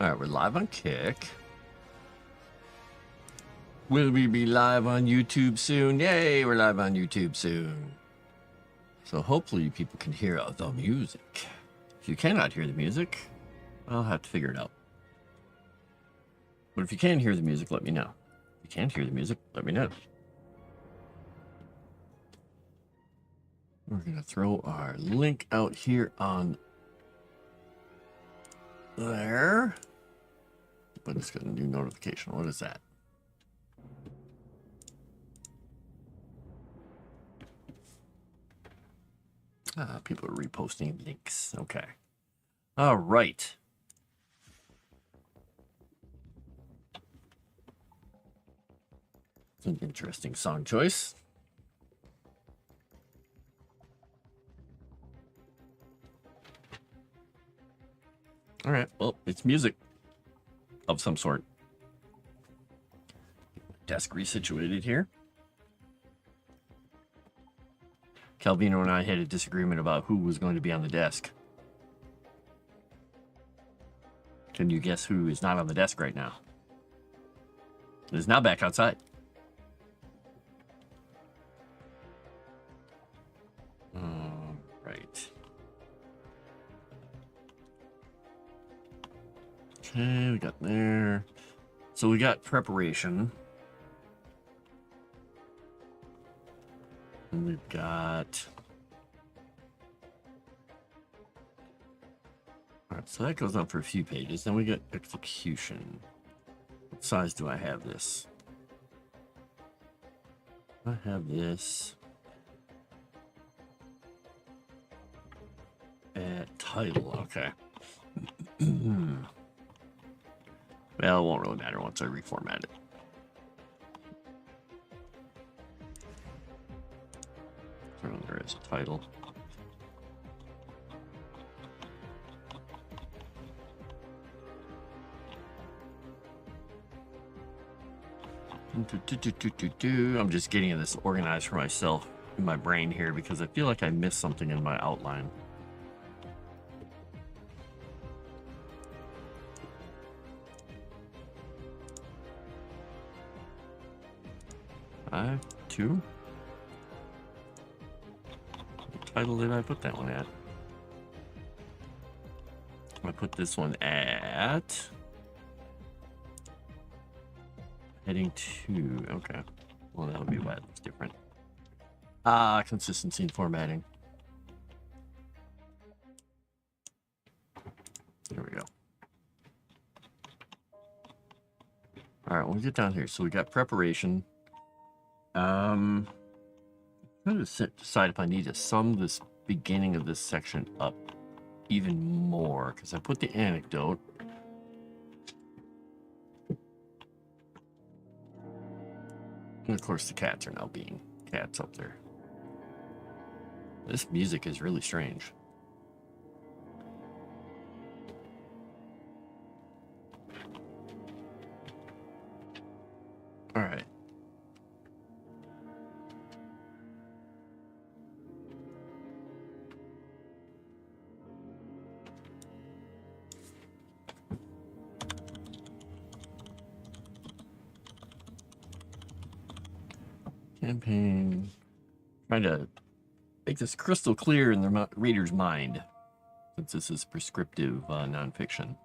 All right, we're live on Kick. Will we be live on YouTube soon? Yay, we're live on YouTube soon. So hopefully people can hear the music. If you cannot hear the music, I'll have to figure it out. But if you can hear the music, let me know. If you can't hear the music, let me know. We're going to throw our link out here on there. But it's got a new notification. What is that? People are reposting links. Okay. All right. It's an interesting song choice. All right. Well, it's music of some sort. Desk resituated here. Calvino and I had a disagreement about who was going to be on the desk. Can you guess who is not on the desk right now? It is now back outside. Right. Okay, we got there. So we got preparation. And we've got... Alright, so that goes on for a few pages. Then we got execution. What size do I have this? I have this at title. Okay. Well, it won't really matter once I reformat it. Throw in there as a title. I'm just getting this organized for myself in my brain here because I feel like I missed something in my outline. Five, two. What title did I put that one at? I put this one at heading 2. Okay. Well, that would be why it looks different. Consistency and formatting. There we go. All right, when we get down here, so we got preparation. I'm trying to decide if I need to sum this beginning of this section up even more, because I put the anecdote. And of course the cats are now being cats up there. This music is really strange. All right. Campaign. Trying to make this crystal clear in the reader's mind, since this is prescriptive nonfiction.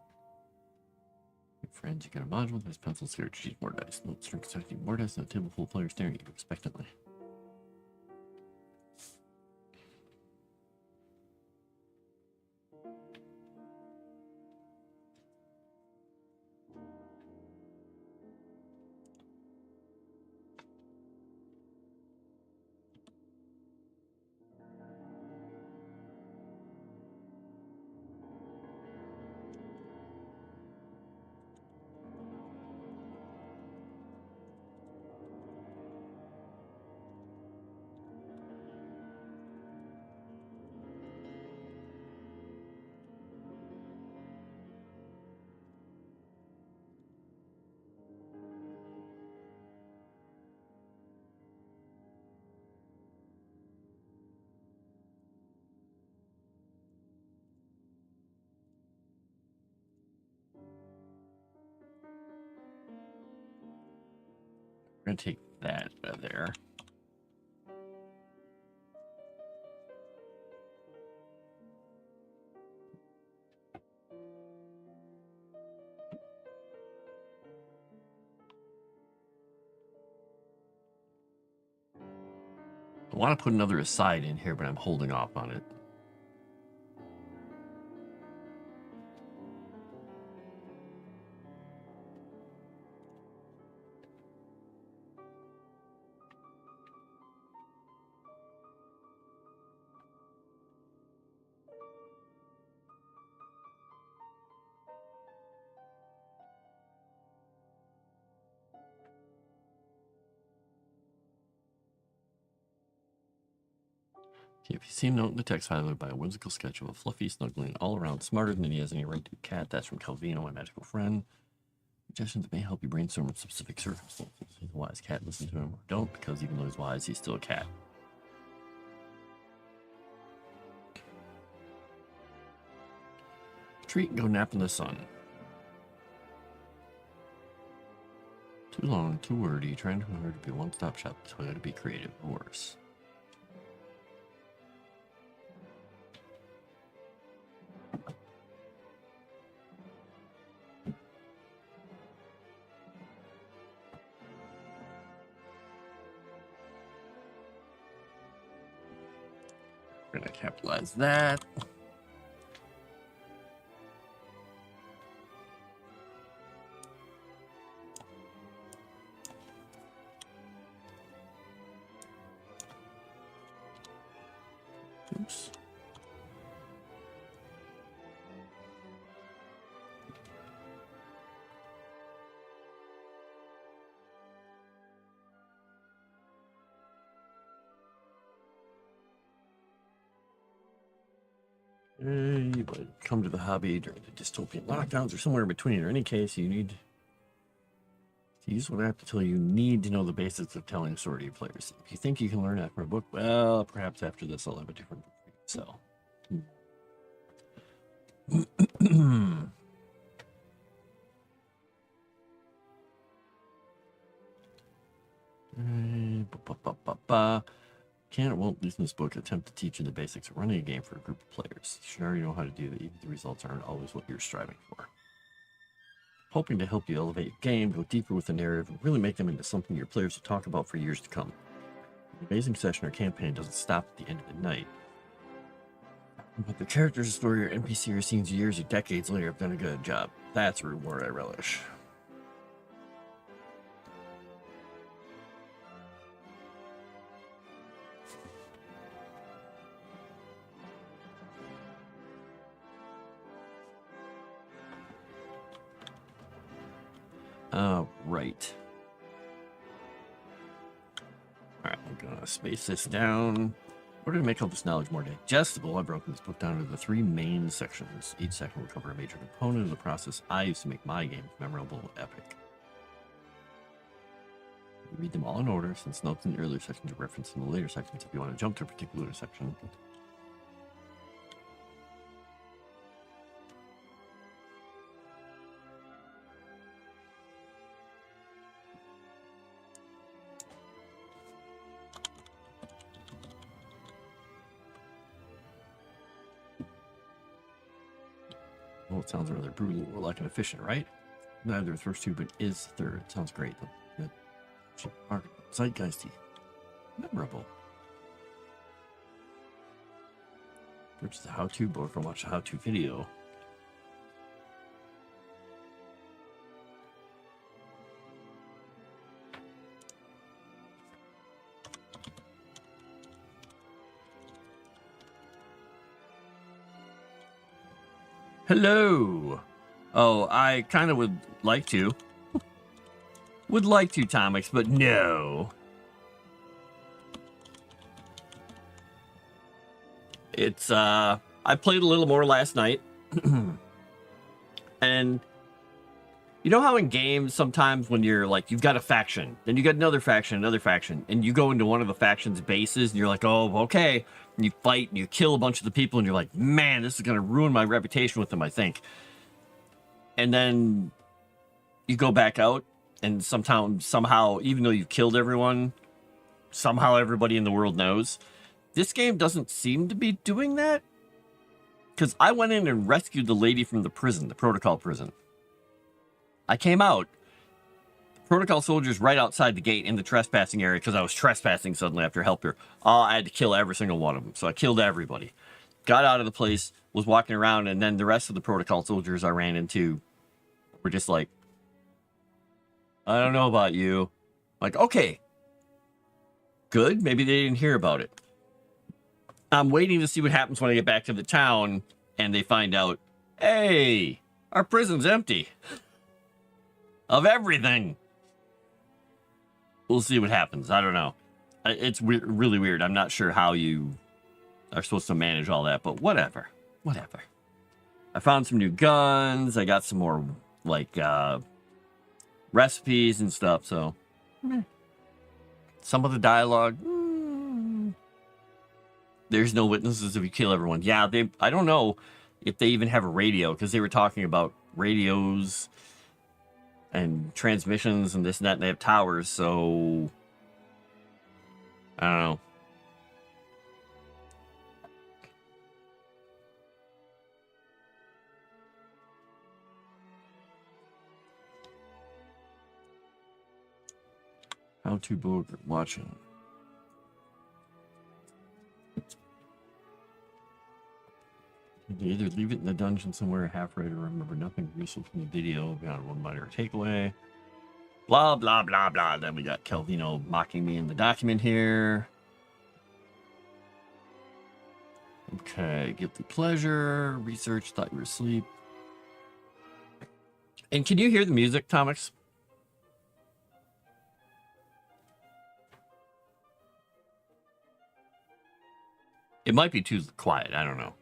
Your friends, you got a module, there's pencils here, choose more dice. No string constructing more dice, no table full of players staring at you expectantly. We're going to take that out of there. I want to put another aside in here, but I'm holding off on it. If you see a note in the text highlighted by a whimsical sketch of a fluffy, snuggling, all-around smarter than he has any right to cat, that's from Calvino, my magical friend. Suggestions that may help you brainstorm in specific circumstances. He's a wise cat, listen to him, or don't, because even though he's wise, he's still a cat. Treat and go nap in the sun. Too long, too wordy, trying too hard to be a one-stop shop, trying to be creative, or worse. We're going to capitalize that. Oops. But come to the hobby during the dystopian lockdowns or somewhere in between. In any case, you need to use what I have to tell you. Need to know the basics of telling a story to your players. If you think you can learn that from a book, well, perhaps after this I'll have a different book for you. So. Can or won't, at least in this book, attempt to teach you the basics of running a game for a group of players. You should already know how to do that, even if the results aren't always what you're striving for. Hoping to help you elevate your game, go deeper with the narrative, and really make them into something your players will talk about for years to come. The amazing session or campaign doesn't stop at the end of the night. But the characters, story, or NPC or scenes years or decades later have done a good job. That's a reward I relish. Right. Alright, I'm gonna space this down. In order to make all this knowledge more digestible, I've broken this book down into the 3 main sections. Each section will cover a major component of the process I use to make my games memorable and epic. You read them all in order, since notes in the earlier sections are referenced in the later sections if you want to jump to a particular section. Well, it sounds rather brutal or like an efficient, right? Neither the first 2, but is the third. Sounds great. The zeitgeisty. Memorable. Which is a how-to book or watch a how-to video. Hello. Oh, I kind of would like to. Would like to, Tomix, but no. It's, I played a little more last night. And you know how in games sometimes when you're like, you've got a faction, then you got another faction, and you go into one of the faction's bases and you're like, oh, okay. And you fight and you kill a bunch of the people and you're like, man, this is going to ruin my reputation with them, I think. And then you go back out and somehow, even though you've killed everyone, somehow everybody in the world knows. This game doesn't seem to be doing that. Because I went in and rescued the lady from the prison, the protocol prison. I came out. Protocol soldiers right outside the gate in the trespassing area because I was trespassing suddenly after I helped her. I had to kill every single one of them. So I killed everybody. Got out of the place, was walking around, and then the rest of the protocol soldiers I ran into were just like, I don't know about you. Like, okay. Good. Maybe they didn't hear about it. I'm waiting to see what happens when I get back to the town and they find out, hey, our prison's empty of everything. We'll see what happens. I don't know. It's really weird. I'm not sure how you are supposed to manage all that, but whatever. Whatever. I found some new guns. I got some more, like, recipes and stuff, so. Some of the dialogue, there's no witnesses if you kill everyone. Yeah, I don't know if they even have a radio, because they were talking about radios and transmissions and this and that, and they have towers, so I don't know. How to book watching. You either leave it in the dungeon somewhere half right or remember nothing useful from the video beyond one minor takeaway. Blah, blah, blah, blah. Then we got Calvino mocking me in the document here. Okay, guilty pleasure. Research, thought you were asleep. And can you hear the music, Thomas? It might be too quiet. I don't know.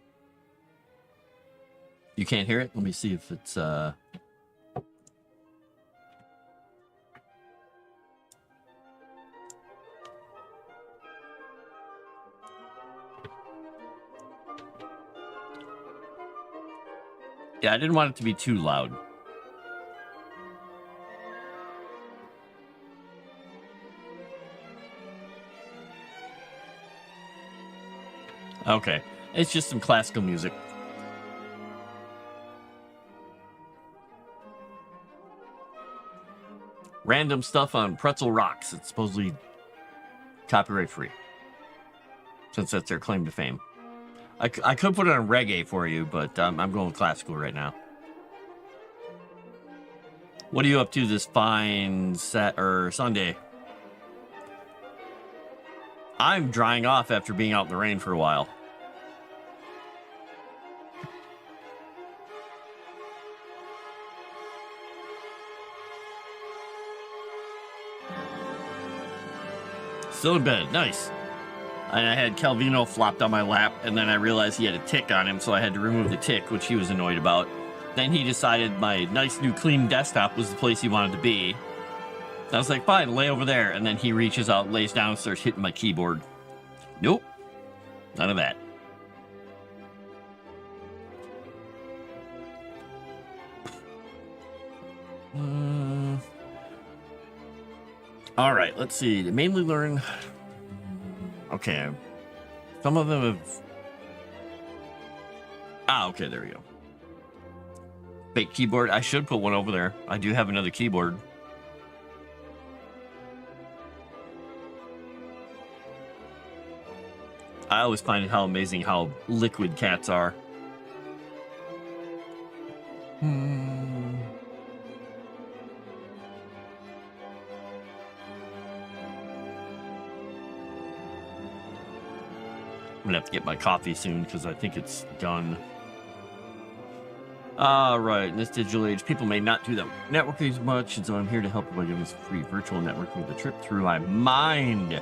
You can't hear it? Let me see if it's, Yeah, I didn't want it to be too loud. Okay. It's just some classical music. Random stuff on Pretzel Rocks. It's supposedly copyright free, since that's their claim to fame. I could put it on reggae for you, but I'm going with classical right now. What are you up to this fine Sunday? I'm drying off after being out in the rain for a while. Still in bed. Nice. And I had Calvino flopped on my lap, and then I realized he had a tick on him, so I had to remove the tick, which he was annoyed about. Then he decided my nice new clean desktop was the place he wanted to be. I was like, fine, lay over there. And then he reaches out, lays down, and starts hitting my keyboard. Nope. None of that. All right, let's see. They mainly learn. Okay. Some of them have. Okay, there we go. Fake keyboard. I should put one over there. I do have another keyboard. I always find it how amazing how liquid cats are. I'm gonna have to get my coffee soon because I think it's done. Right, in this digital age, people may not do that networking as much, and so I'm here to help you by giving this free virtual networking with a trip through my mind.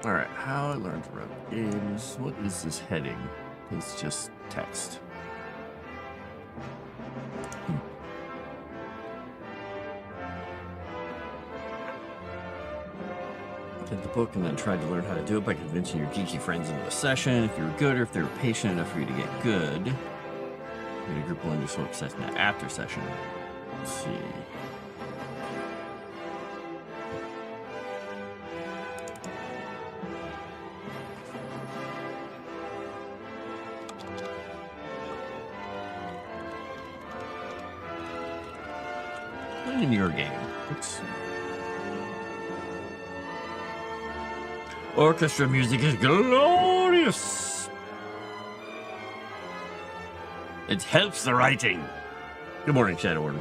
Alright, how I learned to run games. What is this heading? It's just text. Get the book and then tried to learn how to do it by convincing your geeky friends into the session. If you were good or if they were patient enough for you to get good. You had a group willing to show up session after session. Let's see. In your game. Oops. Orchestra music is glorious. It helps the writing. Good morning, Shadow Order.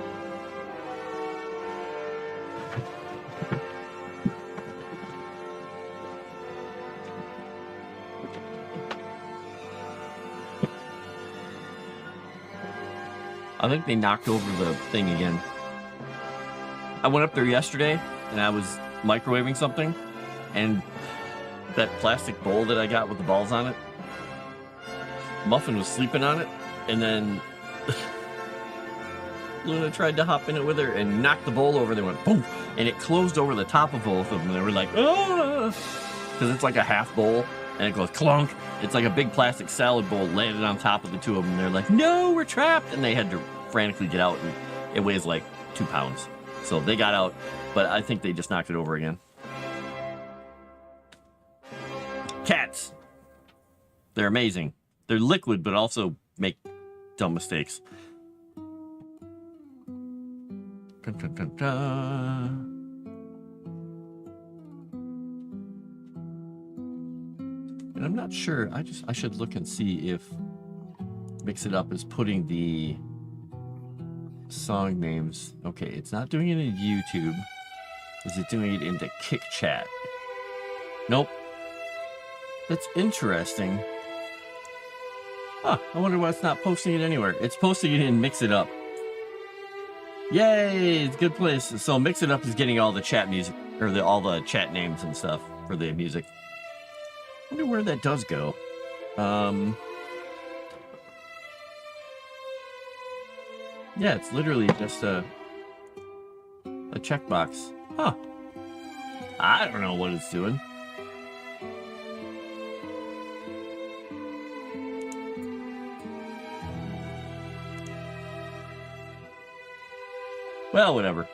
I think they knocked over the thing again. I went up there yesterday and I was microwaving something, and that plastic bowl that I got with the balls on it, Muffin was sleeping on it, and then Luna tried to hop in it with her and knocked the bowl over. They went boom, and it closed over the top of both of them. They were like, oh, because it's like a half bowl and it goes clunk. It's like a big plastic salad bowl landed on top of the two of them. They're like, no, we're trapped, and they had to frantically get out, and it weighs like 2 pounds. So they got out, but I think they just knocked it over again. Cats. They're amazing. They're liquid, but also make dumb mistakes. Dun, dun, dun, dun. And I'm not sure. I should look and see if Mix It Up is putting the song names. Okay, it's not doing it in YouTube. Is it doing it into Kick Chat? Nope. That's interesting. Huh, I wonder why it's not posting it anywhere. It's posting it in Mix It Up. Yay, it's a good place. So Mix It Up is getting all the chat music, or all the chat names and stuff for the music. I wonder where that does go. Yeah, it's literally just a checkbox. Huh. I don't know what it's doing. Well, whatever.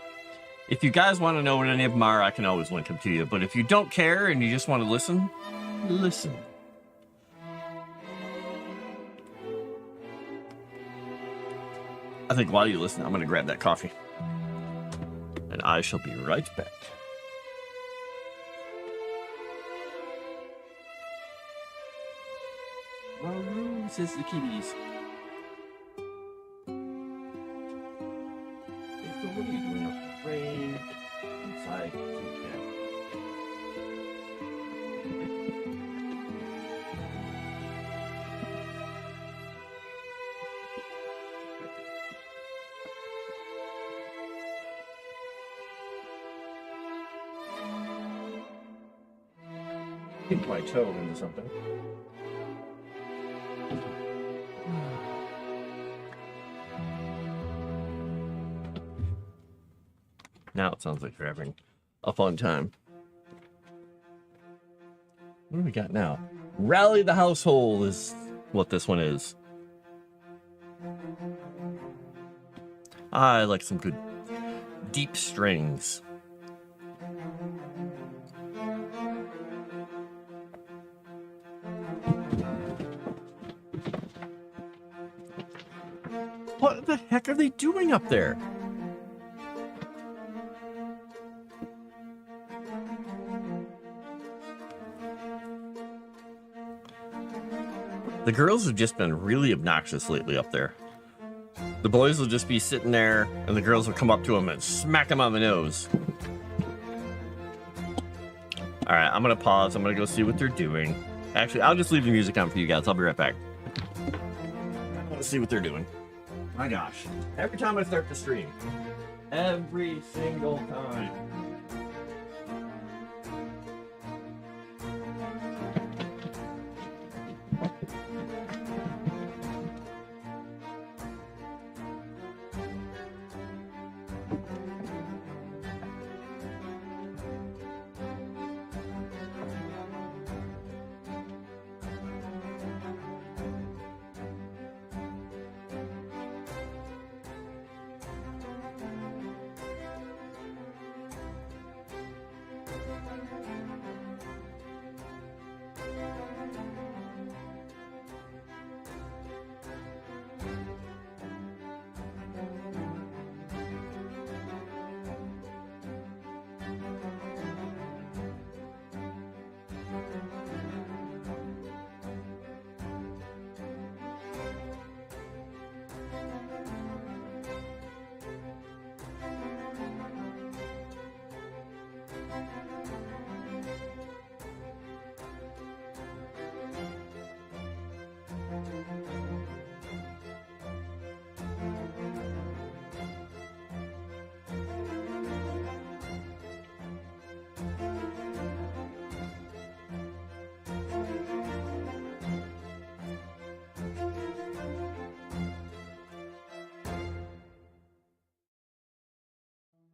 If you guys want to know what any of them are, I can always link them to you. But if you don't care and you just want to listen, listen. I think while you listen, I'm going to grab that coffee. And I shall be right back. My room says the kitties. What are you doing up the rain? Inside. Hit my toe into something. Now it sounds like you're having a fun time. What do we got now? Rally the Household is what this one is. I like some good deep strings. What the heck are they doing up there? The girls have just been really obnoxious lately up there. The boys will just be sitting there, and the girls will come up to them and smack them on the nose. All right, I'm going to pause. I'm going to go see what they're doing. Actually, I'll just leave the music on for you guys. I'll be right back. I want to see what they're doing. My gosh. Every time I start the stream. Every single time.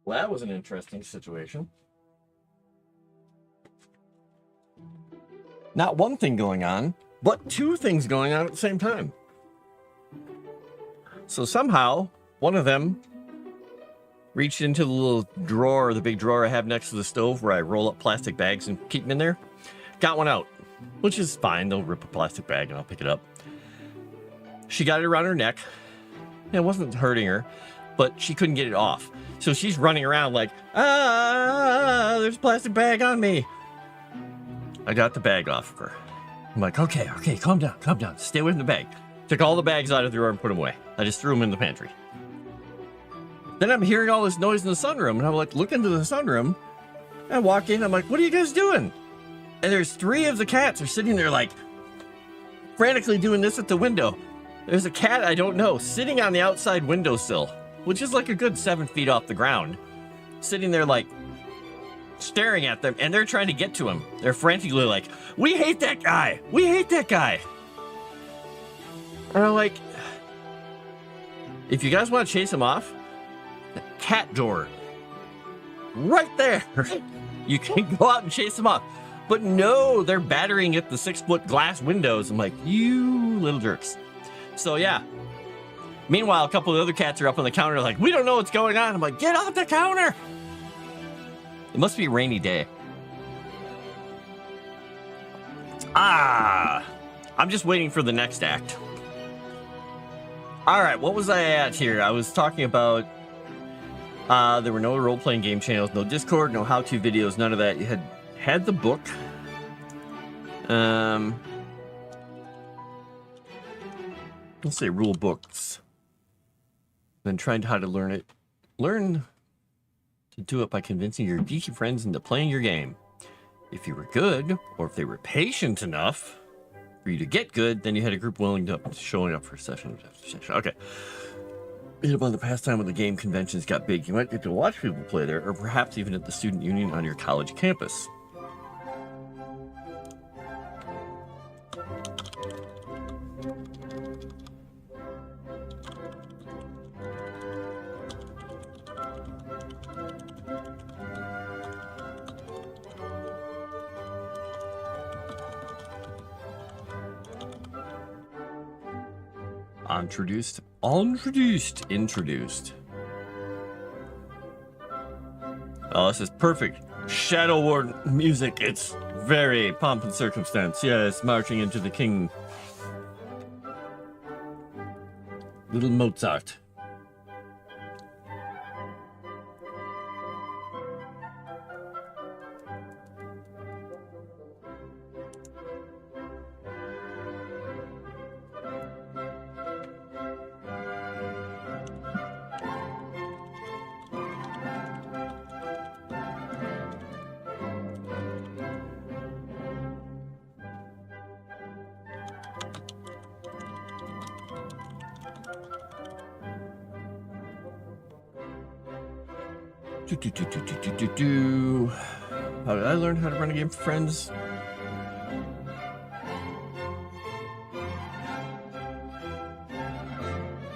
Well, that was an interesting situation. Not one thing going on, but two things going on at the same time. So somehow, one of them reached into the little drawer, the big drawer I have next to the stove where I roll up plastic bags and keep them in there. Got one out, which is fine. They'll rip a plastic bag and I'll pick it up. She got it around her neck. It wasn't hurting her, but she couldn't get it off. So she's running around like, there's a plastic bag on me. I got the bag off of her. I'm like, okay, calm down. Stay away from the bag. Took all the bags out of the drawer and put them away. I just threw them in the pantry. Then I'm hearing all this noise in the sunroom, and I'm like, look into the sunroom. I walk in, I'm like, what are you guys doing? And there's three of the cats are sitting there like, frantically doing this at the window. There's a cat I don't know sitting on the outside windowsill, which is like a good 7 feet off the ground, sitting there like staring at them, and they're trying to get to him. They're frantically like, we hate that guy. And I'm like, if you guys want to chase him off, the cat door right there. You can go out and chase them off. But no, they're battering at the 6-foot glass windows. I'm like, you little jerks. So yeah. Meanwhile, a couple of other cats are up on the counter like, we don't know what's going on. I'm like, get off the counter. It must be a rainy day. I'm just waiting for the next act. All right, what was I at here? I was talking about there were no role-playing game channels, no Discord, no how-to videos, none of that. You had the book. Let's say rule books. Then trying how to learn it. Learn to do it by convincing your geeky friends into playing your game. If you were good, or if they were patient enough for you to get good, then you had a group willing to showing up for session after session. Okay. Hit upon the pastime when the game conventions got big. You might get to watch people play there, or perhaps even at the student union on your college campus. Introduced. Oh, this is perfect. Shadow War music. It's very pomp and circumstance. Yes, marching into the king. Little Mozart. How did I learn how to run a game for friends?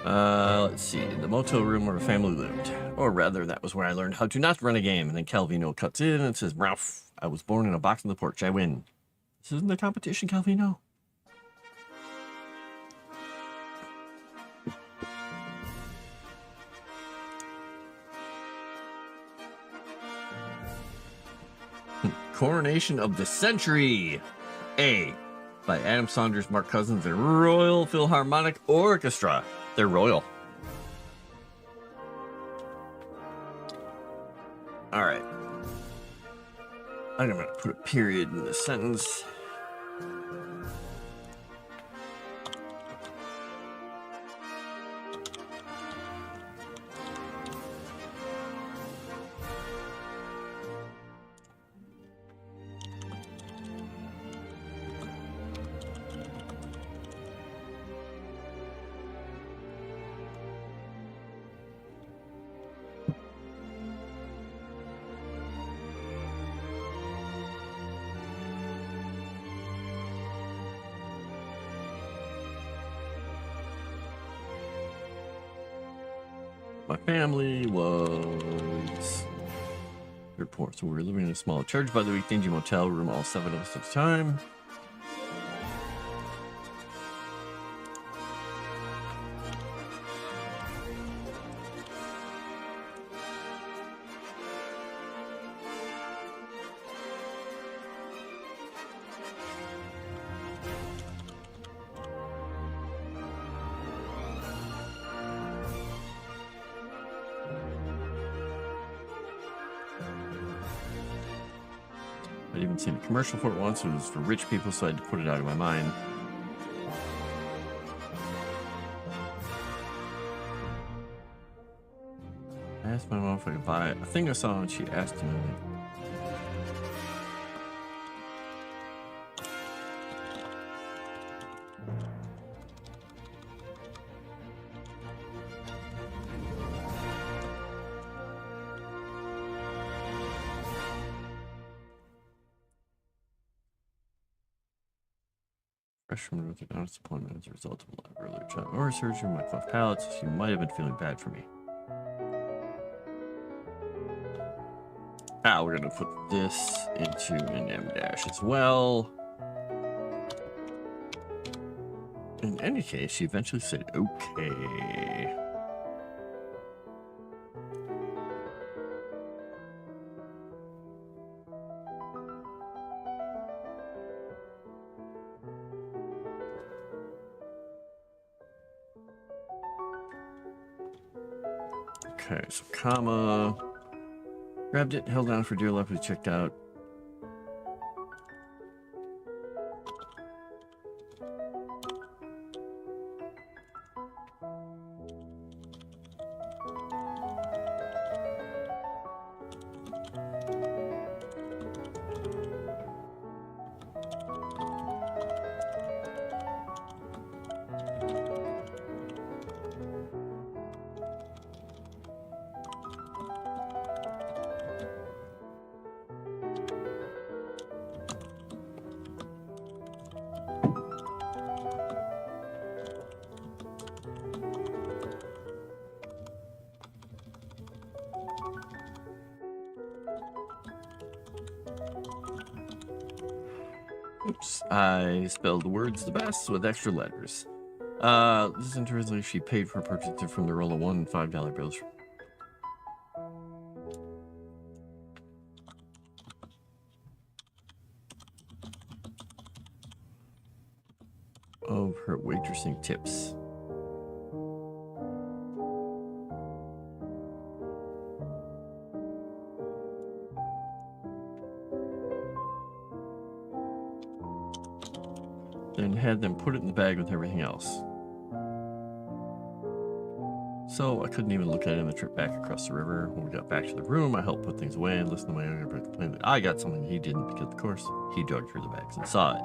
Let's see, in the motel room where a family lived. Or rather, that was where I learned how to not run a game. And then Calvino cuts in and says, Ralph, I was born in a box on the porch. I win. This isn't a competition, Calvino. Coronation of the Century. A, by Adam Saunders, Mark Cousins, and Royal Philharmonic Orchestra. They're royal. All right. I'm going to put a period in this sentence. My family was third poor, so we were living in a small charge by the week dingy motel room, all 7 of us at a time. I'd even seen a commercial for it once. It was for rich people, so I had to put it out of my mind. I asked my mom if I could buy it. I think I saw it and she asked me. Freshman with a disappointment as a result of a earlier child or surgery on my cleft palate, so she might have been feeling bad for me. Ah, we're gonna put this into an M dash as well. In any case, she eventually said, okay. Okay, so comma. Grabbed it, held down for dear life, we checked out. Oops, I spelled words the best with extra letters. This is interesting. She paid for purchasing from the roll of $1 and $5 bills. Of her waitressing tips. Then had them put it in the bag with everything else. So I couldn't even look at it on the trip back across the river. When we got back to the room, I helped put things away and listened to my younger brother complain that I got something he didn't because, of course, he dug through the bags and saw it.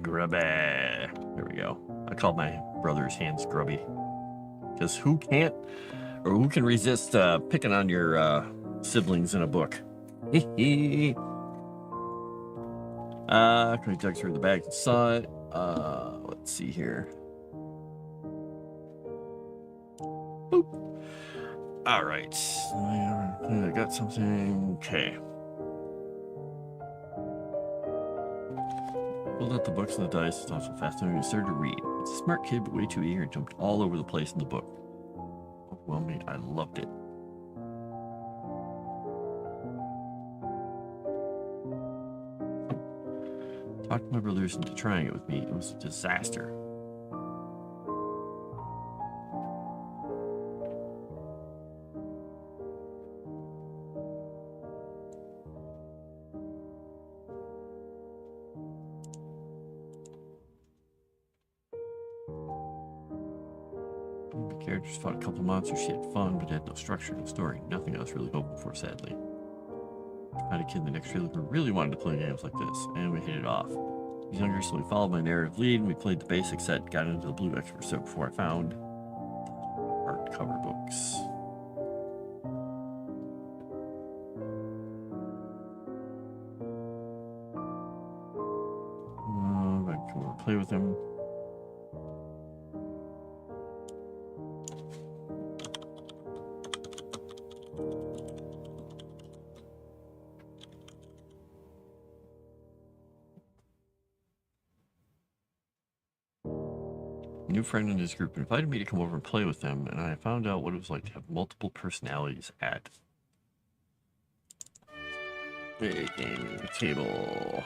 Grubby. There we go. I called my brother's hands grubby. Because who can't, or who can resist picking on your siblings in a book? He dug through the bag and saw it. Let's see here. Boop. All right. I got something. Okay. Pulled out the books and the dice, stopped so fast and started to read. It's a smart kid, but way too eager and jumped all over the place in the book. Overwhelming, I loved it. Talked my brothers into trying it with me. It was a disaster. The characters fought a couple monsters. She had fun, but had no structure, no story. Nothing I was really hoping for, sadly. I had a kid in the next trailer who really wanted to play games like this, and we hit it off. He's younger, so we followed my narrative lead, and we played the basic set, got into the Blue Expert set before I found hardcover books. I can come over and play with him. A new friend in his group invited me to come over and play with them, and I found out what it was like to have multiple personalities at a gaming table.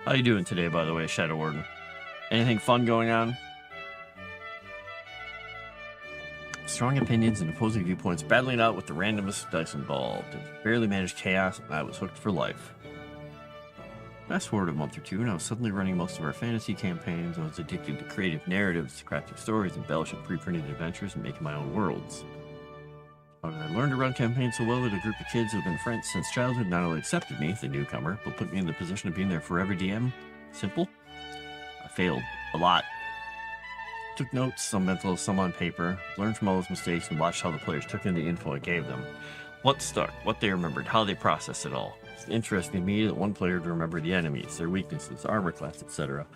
How you doing today, by the way, Shadow Warden? Anything fun going on? Strong opinions and opposing viewpoints battling out with the randomest dice involved. Barely managed chaos, and I was hooked for life. Fast forward a month or two, and I was suddenly running most of our fantasy campaigns. I was addicted to creative narratives, crafting stories, embellishing pre-printed adventures, and making my own worlds. How did I learn to run campaigns so well that a group of kids who have been friends since childhood not only accepted me, the newcomer, but put me in the position of being their forever DM? Simple? I failed. A lot. Took notes, some mental, some on paper, learned from all those mistakes, and watched how the players took in the info I gave them. What stuck, what they remembered, how they processed it all. It's interesting to me that one player would remember the enemies, their weaknesses, armor class, etc.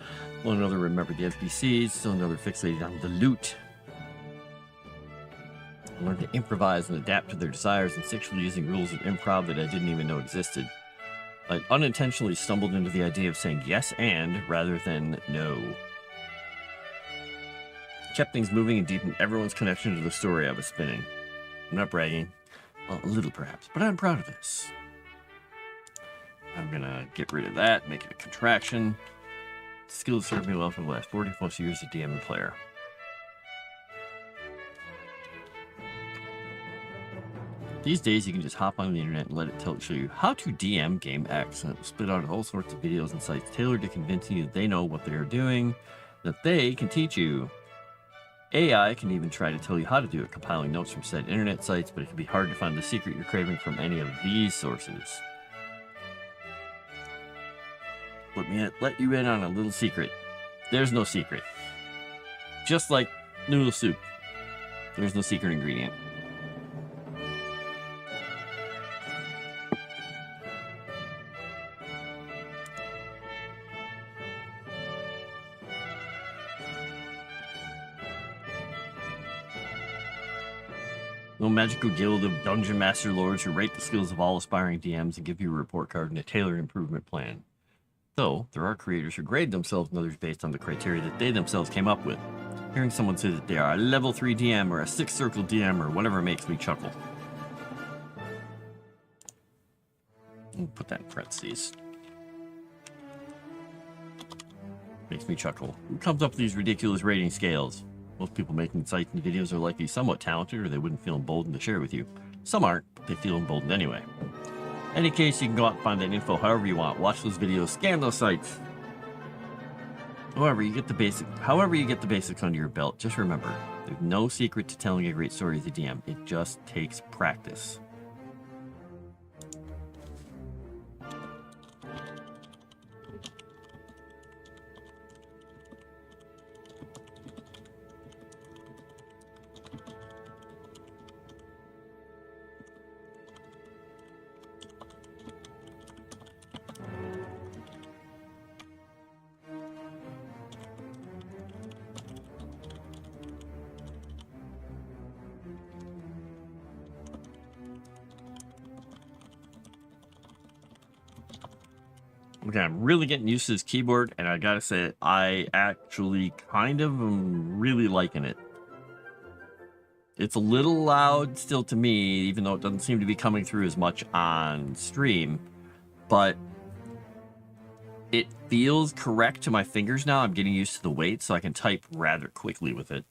While another remembered the NPCs, still another fixated on the loot. I learned to improvise and adapt to their desires, instinctually using rules of improv that I didn't even know existed. I unintentionally stumbled into the idea of saying yes and rather than no. Kept things moving and deepened everyone's connection to the story I was spinning. I'm not bragging. Well, a little perhaps, but I'm proud of this. I'm gonna get rid of that, make it a contraction. Skills served me well for the last 40 plus years of DM and player. These days, you can just hop on the internet and let it show you how to DM Game X, and it will spit out all sorts of videos and sites tailored to convincing you that they know what they are doing, that they can teach you. AI can even try to tell you how to do it, compiling notes from said internet sites, but it can be hard to find the secret you're craving from any of these sources. Let you in on a little secret. There's no secret. Just like noodle soup, there's no secret ingredient. No magical guild of dungeon master lords who rate the skills of all aspiring DMs and give you a report card and a tailored improvement plan. Though, there are creators who grade themselves and others based on the criteria that they themselves came up with. Hearing someone say that they are a level 3 DM or a 6th circle DM or whatever makes me chuckle. I'll put that in parentheses. Makes me chuckle. Who comes up with these ridiculous rating scales? Most people making sites and videos are likely somewhat talented or they wouldn't feel emboldened to share with you. Some aren't, but they feel emboldened anyway. In any case, you can go out and find that info however you want. Watch those videos, scan those sites. However you get the basics under your belt, just remember, there's no secret to telling a great story as a DM. It just takes practice. Okay, I'm really getting used to this keyboard, and I gotta say, I actually kind of am really liking it. It's a little loud still to me, even though it doesn't seem to be coming through as much on stream, but it feels correct to my fingers now. I'm getting used to the weight, so I can type rather quickly with it.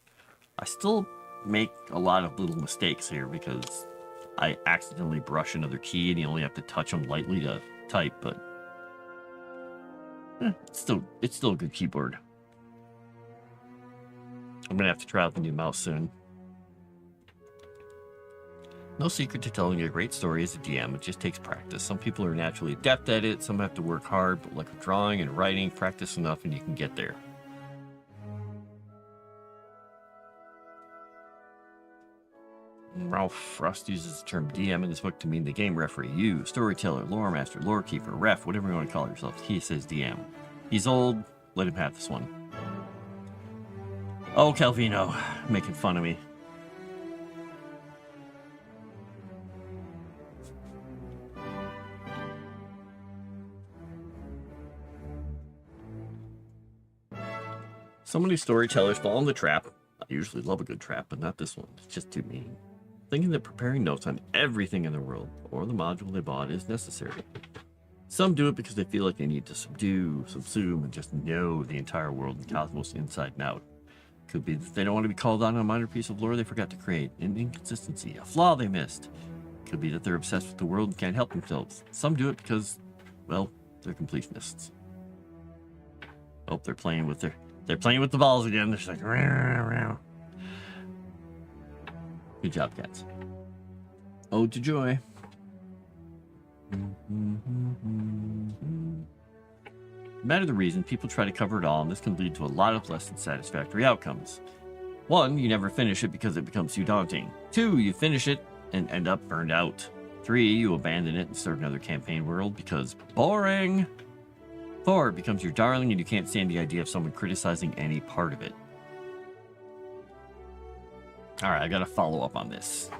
I still make a lot of little mistakes here because I accidentally brush another key and you only have to touch them lightly to type, but it's still a good keyboard. I'm gonna have to try out the new mouse soon. No secret to telling a great story as a DM, it just takes practice. Some people are naturally adept at it, some have to work hard, but like drawing and writing, practice enough and you can get there. Ralph Frost uses the term DM in this book to mean the game referee. You, storyteller, lore master, lore keeper, ref, whatever you want to call yourself. He says DM. He's old, let him have this one. Oh, Calvino, making fun of me. So many storytellers fall in the trap. I usually love a good trap, but not this one. It's just too mean. Thinking that preparing notes on everything in the world, or the module they bought, is necessary. Some do it because they feel like they need to subsume, and just know the entire world and cosmos inside and out. Could be that they don't want to be called on a minor piece of lore they forgot to create, an inconsistency, a flaw they missed. Could be that they're obsessed with the world and can't help themselves. Some do it because, well, they're completionists. Oh, they're playing with the balls again. They're just like, rah, rah. Good job, cats. Ode to Joy. No matter the reason, people try to cover it all, and this can lead to a lot of less than satisfactory outcomes. 1, you never finish it because it becomes too daunting. 2, you finish it and end up burned out. 3, you abandon it and start another campaign world because boring. 4, it becomes your darling and you can't stand the idea of someone criticizing any part of it. Alright, I gotta follow up on this.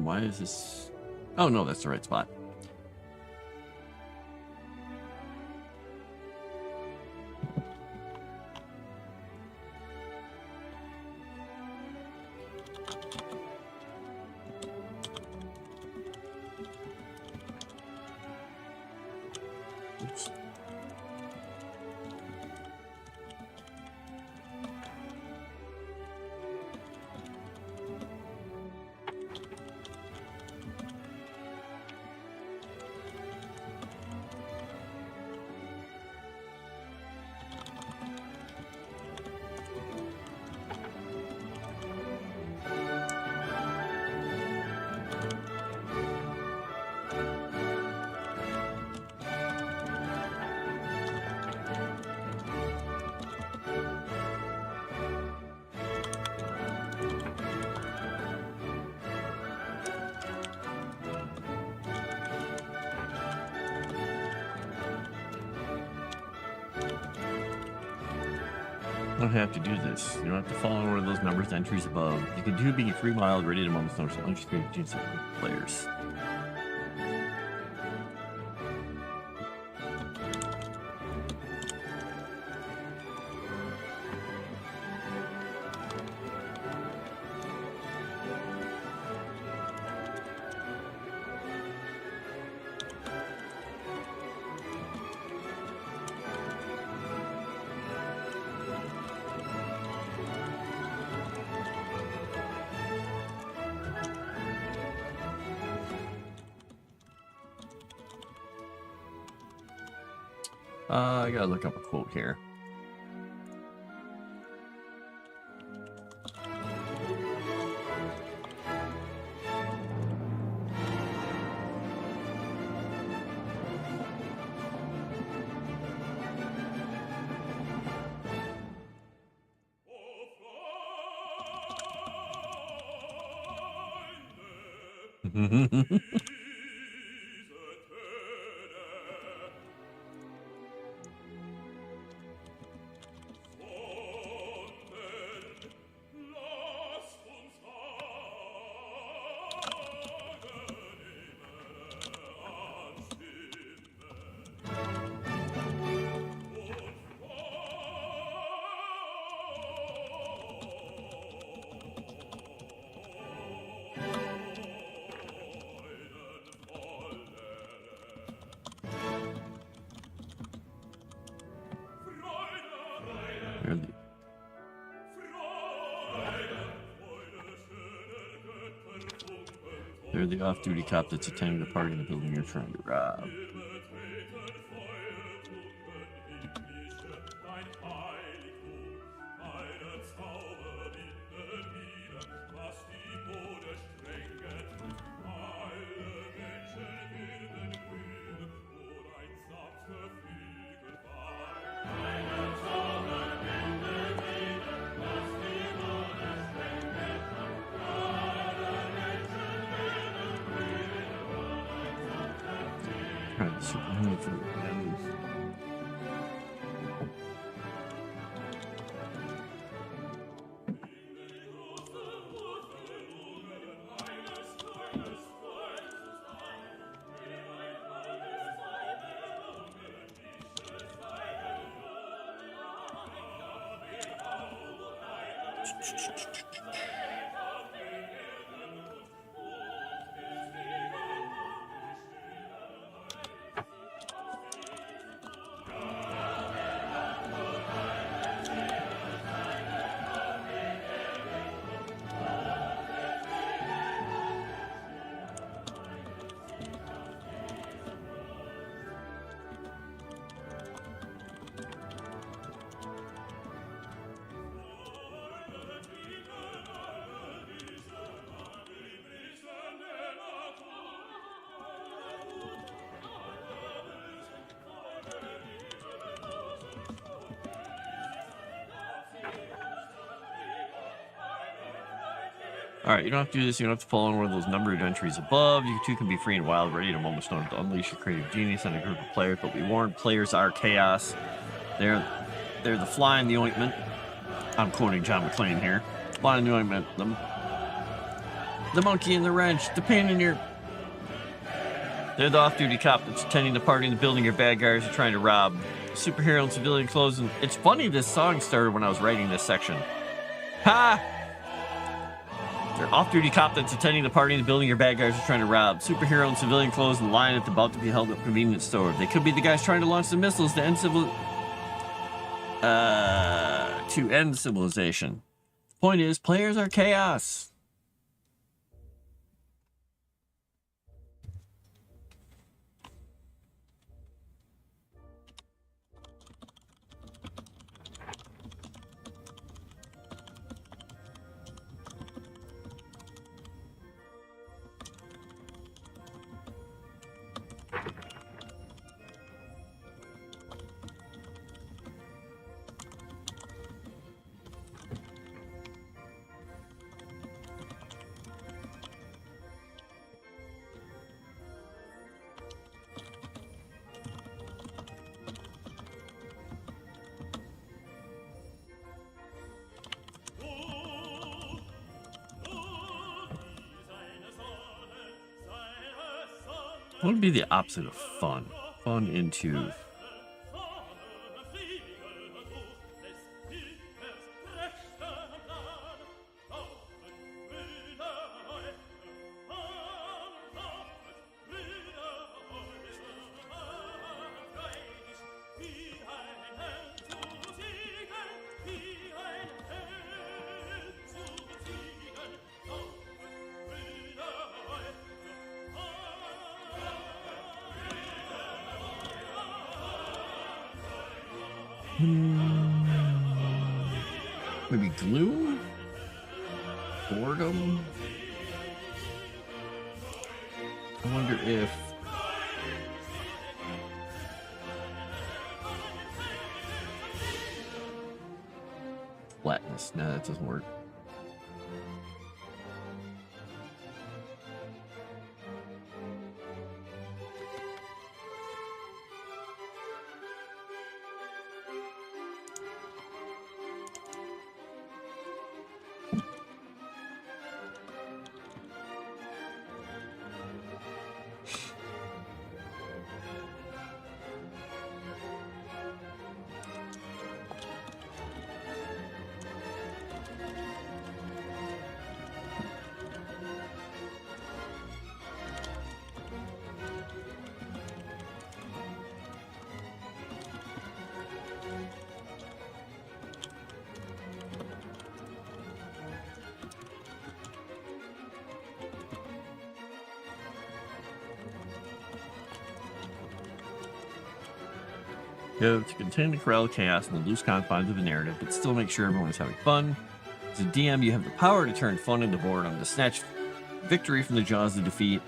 Why is this? Oh no, that's the right spot. Oops. You don't have to do this. You don't have to follow one of those numbers entries above. You can do being free mild, ready to moments notice on screen between certain players. I gotta look up a quote here. They're the off-duty cop that's attending the party in the building you're trying to rob. Alright, you don't have to do this. You don't have to follow one of those numbered entries above. You two can be free and wild, ready at a moment's notice to unleash your creative genius on a group of players. But be warned, players are chaos. They're the fly in the ointment. I'm quoting John McClane here. Fly in the ointment. The monkey in the wrench. The pain in your... They're the off-duty cop that's attending the party in the building your bad guys are trying to rob. Superhero in civilian clothes. And it's funny this song started when I was writing this section. Ha! They're off-duty cop that's attending the party in the building your bad guys are trying to rob. Superhero in civilian clothes and lion at the about to be held up convenience store. They could be the guys trying to launch the missiles to end civilization. Point is, players are chaos. What would be the opposite of fun? Fun into... Maybe gloom? Boredom? I wonder if... Flatness. No, that doesn't work. You have to contain the corral of chaos in the loose confines of the narrative, but still make sure everyone is having fun. As a DM, you have the power to turn fun into boredom, to snatch victory from the jaws of defeat.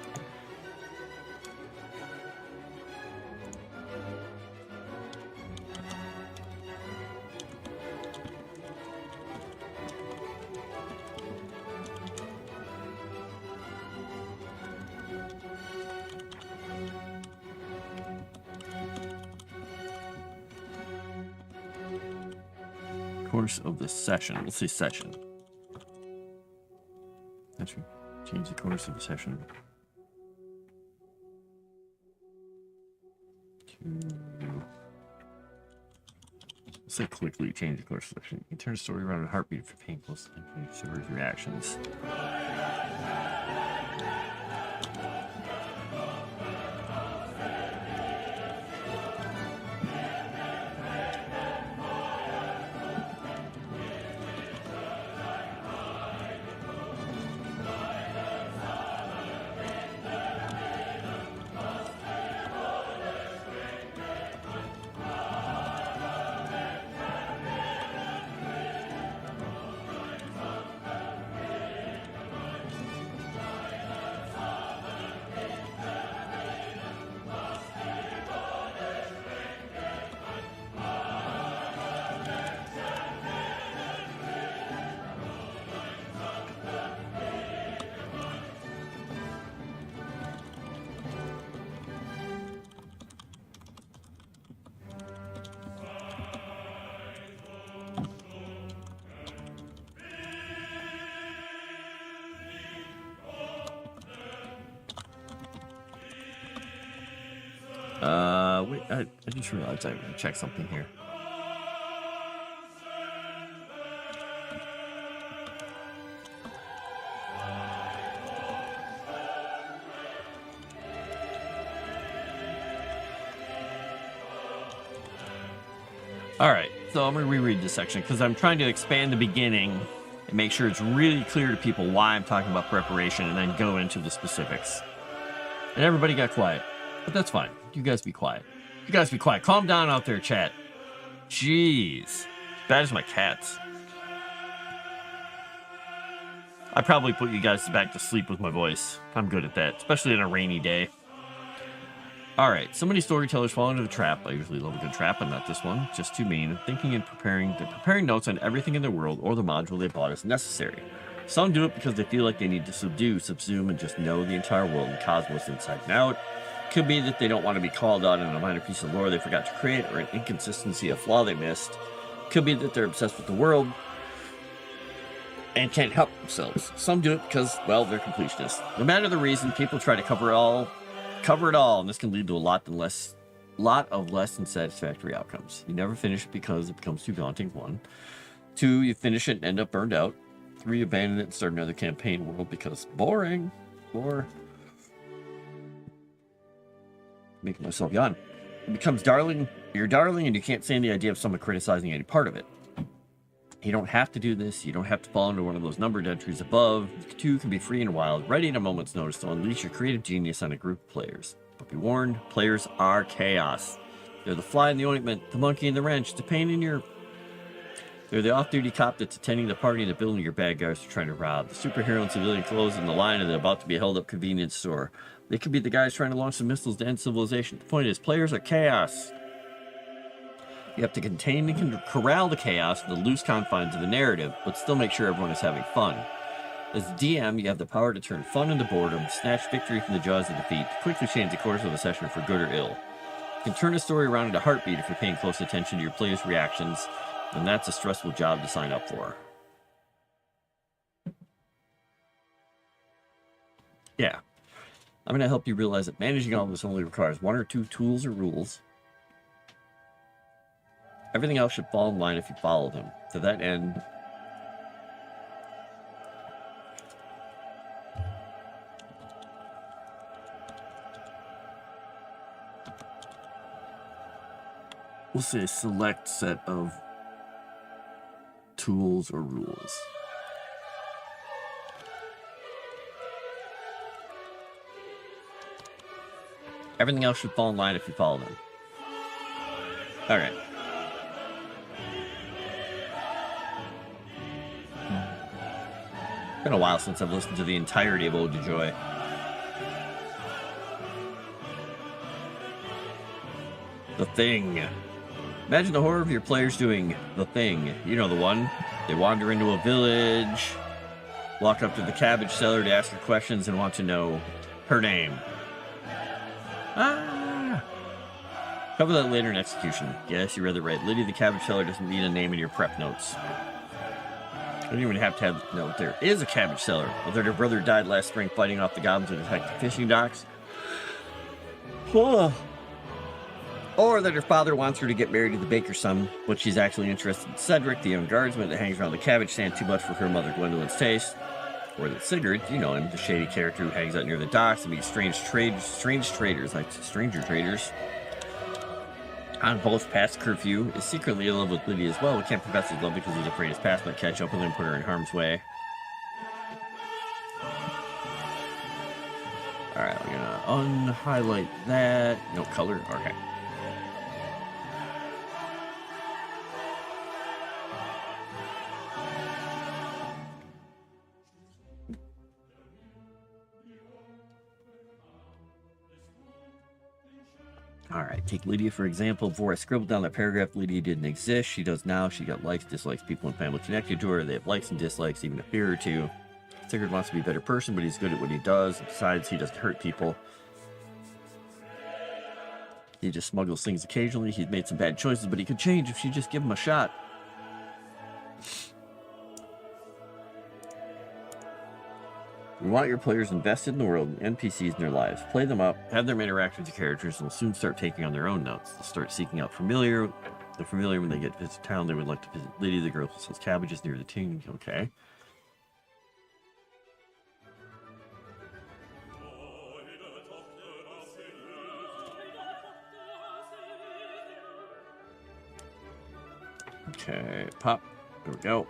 Course of the session. Let's say session. That's right. Change the course of the session. Let's say quickly change the course of the session. You can turn a story around in a heartbeat for paying close attention to story's reactions. Wait, I just realized I would check something here. All right, so I'm going to reread this section because I'm trying to expand the beginning and make sure it's really clear to people why I'm talking about preparation and then go into the specifics. And everybody got quiet, but that's fine. You guys be quiet. You guys be quiet. Calm down out there, chat. Jeez. Bad as my cats. I probably put you guys back to sleep with my voice. I'm good at that, especially on a rainy day. All right, so many storytellers fall into the trap. I usually love a good trap, but not this one. Just too mean. Thinking and preparing. They're preparing notes on everything in their world or the module they bought as necessary. Some do it because they feel like they need to subsume, and just know the entire world and cosmos inside and out. Could be that they don't want to be called out on a minor piece of lore they forgot to create or an inconsistency, a flaw they missed. Could be that they're obsessed with the world and can't help themselves. Some do it because, well, they're completionists. No matter the reason, people try to cover it all, and this can lead to a lot of less than satisfactory outcomes. You never finish it because it becomes too daunting, 1. 2, you finish it and end up burned out. 3, abandon it and start another campaign world because boring. 4, making myself yawn. It becomes your darling, and you can't stand the idea of someone criticizing any part of it. You don't have to do this. You don't have to fall into one of those numbered entries above. You too can be free and wild, ready at a moment's notice to unleash your creative genius on a group of players. But be warned, players are chaos. They're the fly in the ointment, the monkey in the wrench, the pain in your... They're the off-duty cop that's attending the party in the building your bad guys are trying to rob. The superhero in civilian clothes in the line of the about-to-be-held-up convenience store. They could be the guys trying to launch some missiles to end civilization. The point is, players are chaos. You have to contain and corral the chaos in the loose confines of the narrative, but still make sure everyone is having fun. As DM, you have the power to turn fun into boredom, snatch victory from the jaws of defeat, to quickly change the course of a session for good or ill. You can turn a story around in a heartbeat if you're paying close attention to your players' reactions, and that's a stressful job to sign up for. Yeah. I'm going to help you realize that managing all this only requires 1 or 2 tools or rules. Everything else should fall in line if you follow them. To that end, we'll say a select set of tools or rules. Everything else should fall in line if you follow them. All right. Been a while since I've listened to the entirety of Ode to Joy. The Thing. Imagine the horror of your players doing The Thing. You know the one. They wander into a village, walk up to the cabbage seller to ask her questions and want to know her name. Cover that later in execution. Yes, you read it right. Lydia the cabbage seller doesn't need a name in your prep notes. You don't even have to have no. There is a cabbage seller. Whether their brother died last spring fighting off the goblins and attacked the fishing docks, or that her father wants her to get married to the baker's son, but she's actually interested in Cedric, the young guardsman that hangs around the cabbage stand too much for her mother Gwendolyn's taste, or that Sigurd, you know him, the shady character who hangs out near the docks and meets strange traders, like stranger traders. On both past curfew, is secretly in love with Lydia as well, but can't profess his love because he's afraid his past might catch up with her and put her in harm's way. Alright, we're gonna unhighlight that. No color? Okay. Alright, take Lydia for example. Before I scribbled down that paragraph, Lydia didn't exist. She does now. She got likes, dislikes, people and family connected to her. They have likes and dislikes, even a fear or two. Sigurd wants to be a better person, but he's good at what he does. Besides, he doesn't hurt people. He just smuggles things occasionally. He's made some bad choices, but he could change if she just give him a shot. You want your players invested in the world, NPCs in their lives. Play them up, have them interact with the characters, and they'll soon start taking on their own notes. They'll start seeking out familiar. The familiar, when they get to visit town, they would like to visit Lydia, the girl who sells cabbages near the tomb. Okay. Okay, pop. There we go.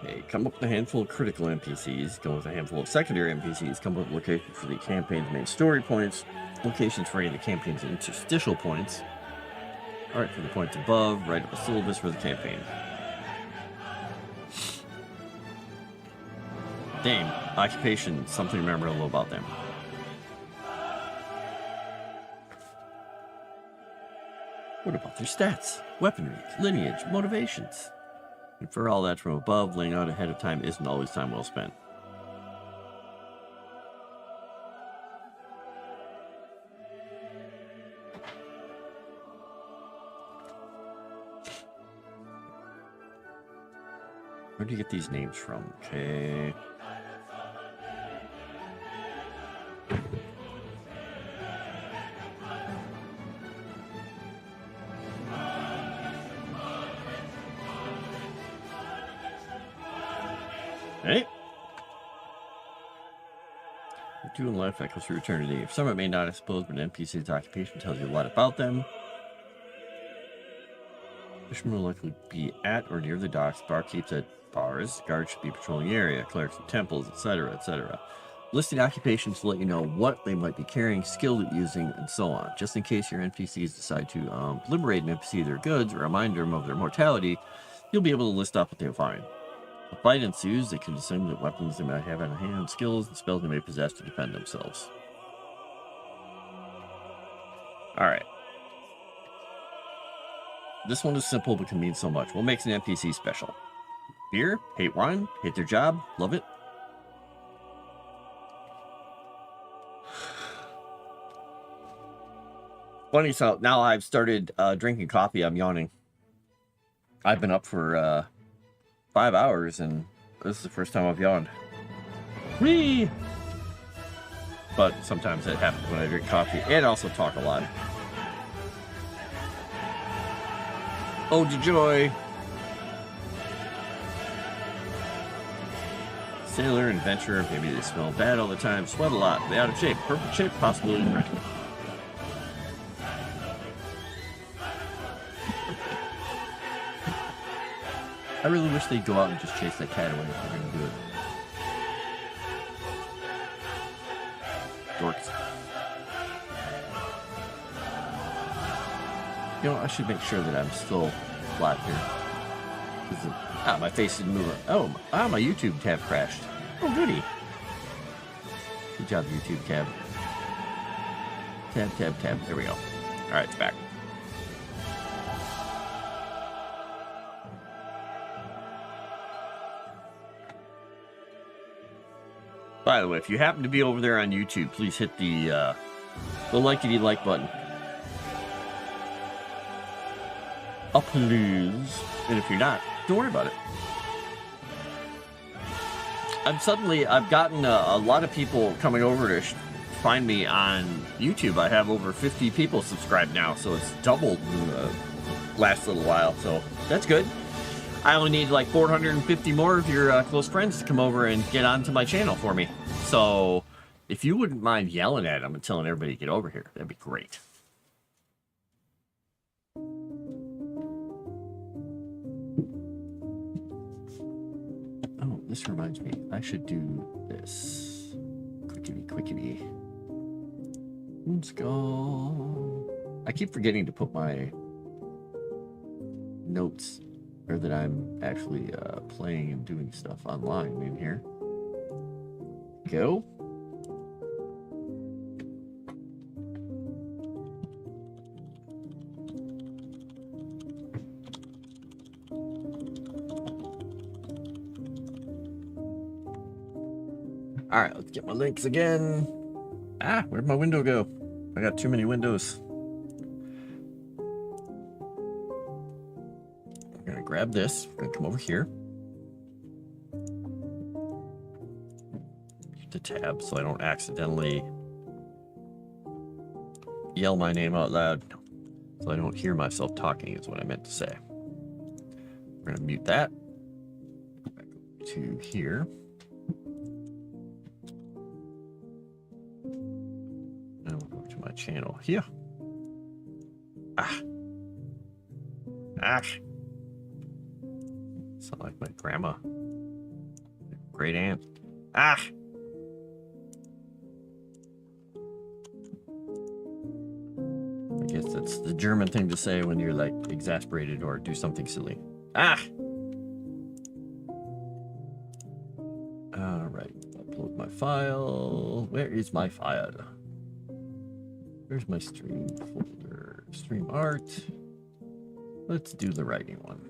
Okay, come up with a handful of critical NPCs, go with a handful of secondary NPCs, come up with locations for the campaign's main story points, locations for any of the campaign's interstitial points. Alright, for the points above, write up a syllabus for the campaign. Dame, occupation, something memorable about them. What about their stats, weaponry, lineage, motivations? Infer all that from above. Laying out ahead of time isn't always time well spent. Where do you get these names from? Okay. Hey. Do in life echoes through eternity. For some it may not, I suppose, but an NPC's occupation tells you a lot about them. Fishermen will likely be at or near the docks. Barkeeps at bars. Guards should be patrolling the area. Clerics at temples, etc., etc. Listing occupations to let you know what they might be carrying, skilled at using, and so on. Just in case your NPCs decide to liberate an NPC of their goods or remind them of their mortality, you'll be able to list off what they find. A fight ensues. They can assume that weapons they might have on hand, skills, and spells they may possess to defend themselves. Alright. This one is simple but can mean so much. What makes an NPC special? Beer? Hate wine? Hate their job? Love it? Funny, so now I've started drinking coffee. I'm yawning. I've been up for 5 hours, and this is the first time I've yawned. Whee! But sometimes it happens when I drink coffee and also talk a lot. Ode to Joy. Sailor, adventurer, maybe they smell bad all the time, sweat a lot, they out of shape, perfect shape, possibility. I really wish they'd go out and just chase that cat away if they're gonna do it. Dorks. You know, I should make sure that I'm still flat here. My face didn't move. Oh, my YouTube tab crashed. Oh, goody. Good job, YouTube tab. Tab. There we go. All right, it's back. By the way, if you happen to be over there on YouTube, please hit the likey like button. Oh, please. And if you're not, don't worry about it. I've gotten a lot of people coming over to find me on YouTube. I have over 50 people subscribed now, so it's doubled in the last little while, so that's good. I only need like 450 more of your close friends to come over and get onto my channel for me. So if you wouldn't mind yelling at them and telling everybody to get over here, that'd be great. Oh, this reminds me. I should do this. Quickity. Let's go. I keep forgetting to put my notes, or that I'm actually playing and doing stuff online in here. Go. All right, let's get my links again. Where'd my window go? I got too many windows. I'm gonna grab this. I'm gonna come over here. Hit the tab so I don't accidentally yell my name out loud. So I don't hear myself talking is what I meant to say. We're gonna mute that. Back up to here. My channel here. Sound like my grandma, great aunt. I guess that's the German thing to say when you're like exasperated or do something silly. All right, upload my file. Where is my file? Where's my stream folder? Stream art. Let's do the writing one.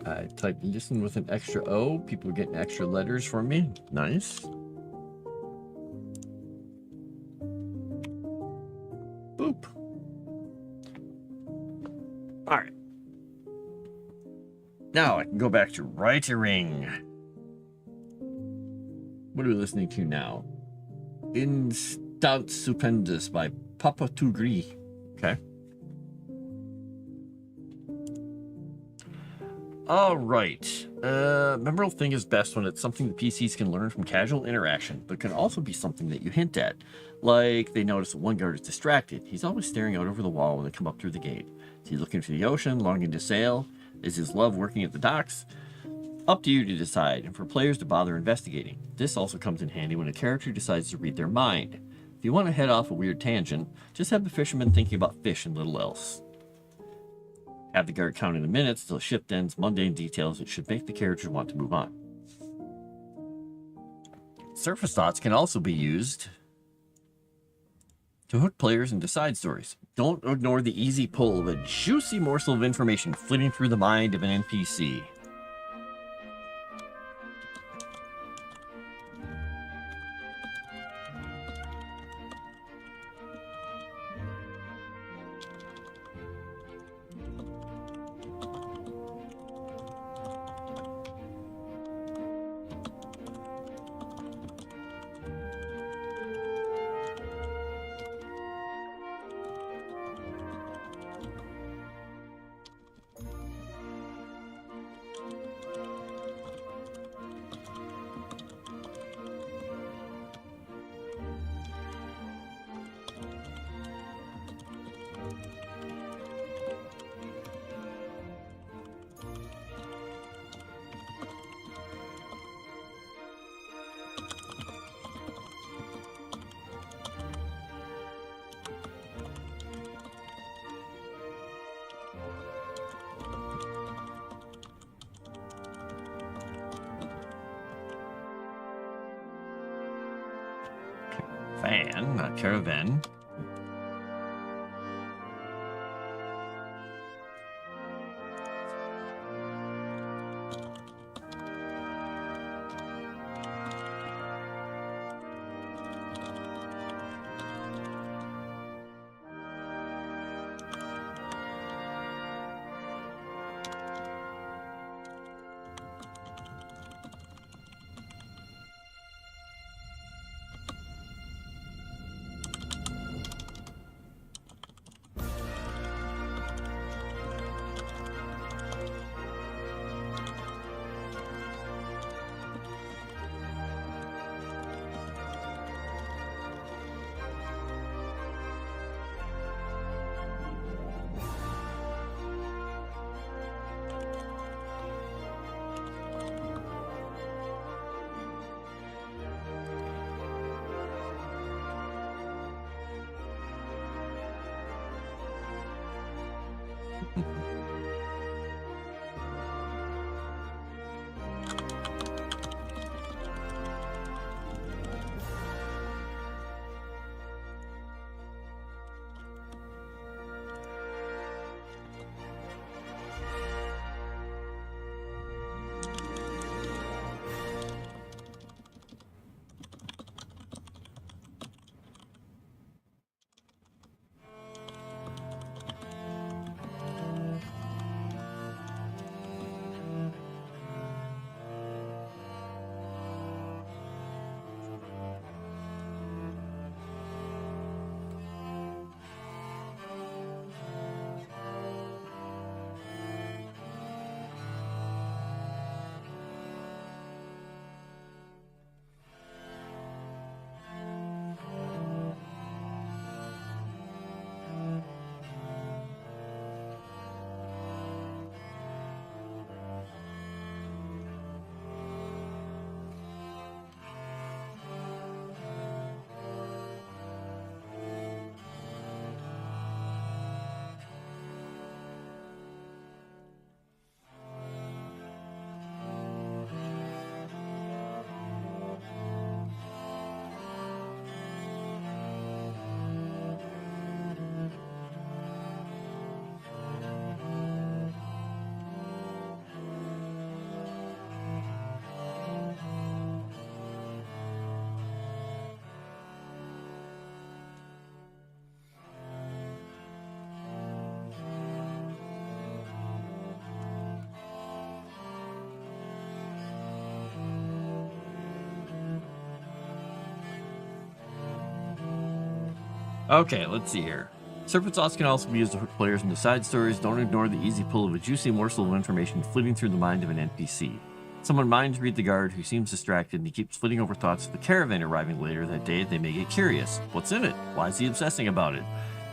I typed listen with an extra O. People are getting extra letters from me. Nice. Boop. All right. Now I can go back to writing. What are we listening to now? Instant Stupendous by Papa Tugri. Okay. All right. Memorable thing is best when it's something the PCs can learn from casual interaction, but can also be something that you hint at. Like they notice that one guard is distracted. He's always staring out over the wall when they come up through the gate. Is he looking for the ocean, longing to sail? Is his love working at the docks? Up to you to decide, and for players to bother investigating. This also comes in handy when a character decides to read their mind. If you want to head off a weird tangent, just have the fisherman thinking about fish and little else. Have the guard counting the minutes till shift ends, mundane details that should make the character want to move on. Surface thoughts can also be used to hook players into side stories. Don't ignore the easy pull of a juicy morsel of information flitting through the mind of an NPC. Van, not caravan. Okay, let's see here. Serpent sauce can also be used to hook players into side stories. Don't ignore the easy pull of a juicy morsel of information flitting through the mind of an NPC. Someone minds read the guard who seems distracted and he keeps flitting over thoughts of the caravan arriving later that day. They may get curious. What's in it? Why is he obsessing about it?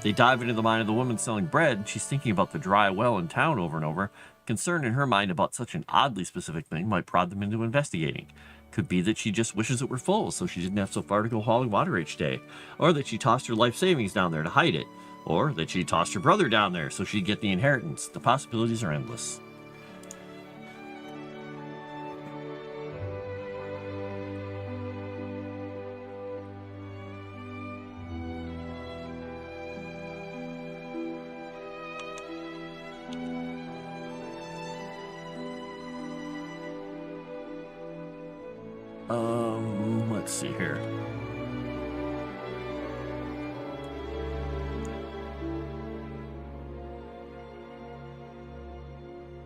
They dive into the mind of the woman selling bread. She's thinking about the dry well in town over and over. Concern in her mind about such an oddly specific thing might prod them into investigating. Could be that she just wishes it were full so she didn't have so far to go hauling water each day. Or that she tossed her life savings down there to hide it. Or that she tossed her brother down there so she'd get the inheritance. The possibilities are endless. Let's see here.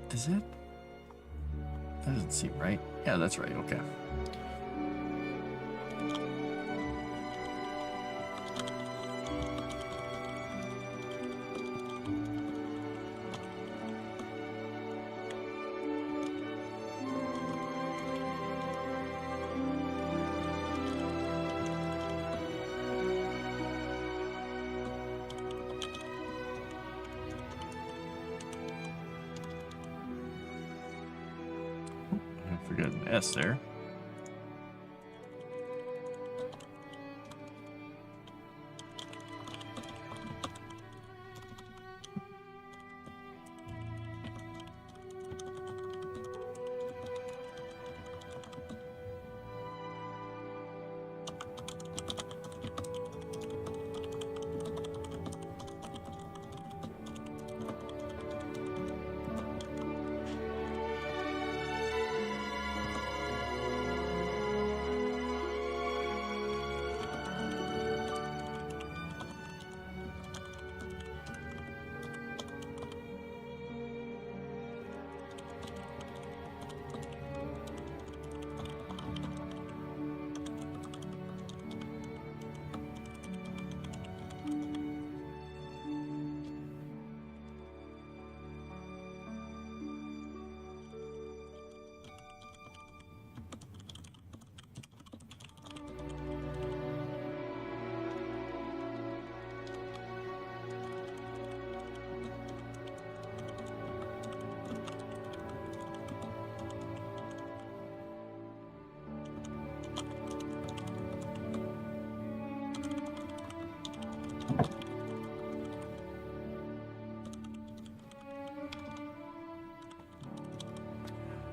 Does it? That doesn't seem right. Yeah, that's right. Okay. I forgot an S there.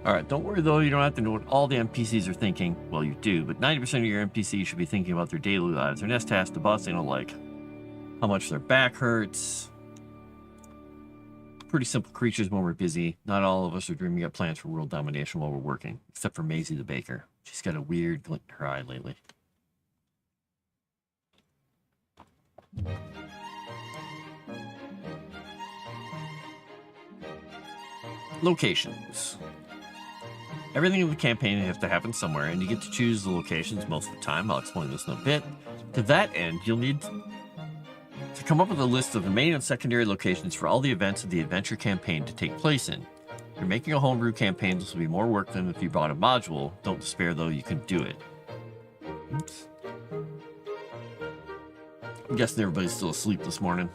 All right, don't worry though, you don't have to know what all the NPCs are thinking. Well, you do, but 90% of your NPCs should be thinking about their daily lives, their next task, the boss they don't like, how much their back hurts. Pretty simple creatures when we're busy. Not all of us are dreaming up plans for world domination while we're working, except for Maisie the baker. She's got a weird glint in her eye lately. Locations. Everything in the campaign has to happen somewhere, and you get to choose the locations most of the time. I'll explain this in a bit. To that end, you'll need to come up with a list of the main and secondary locations for all the events of the adventure campaign to take place in. If you're making a homebrew campaign, this will be more work than if you bought a module. Don't despair, though, you can do it. Oops. I'm guessing everybody's still asleep this morning.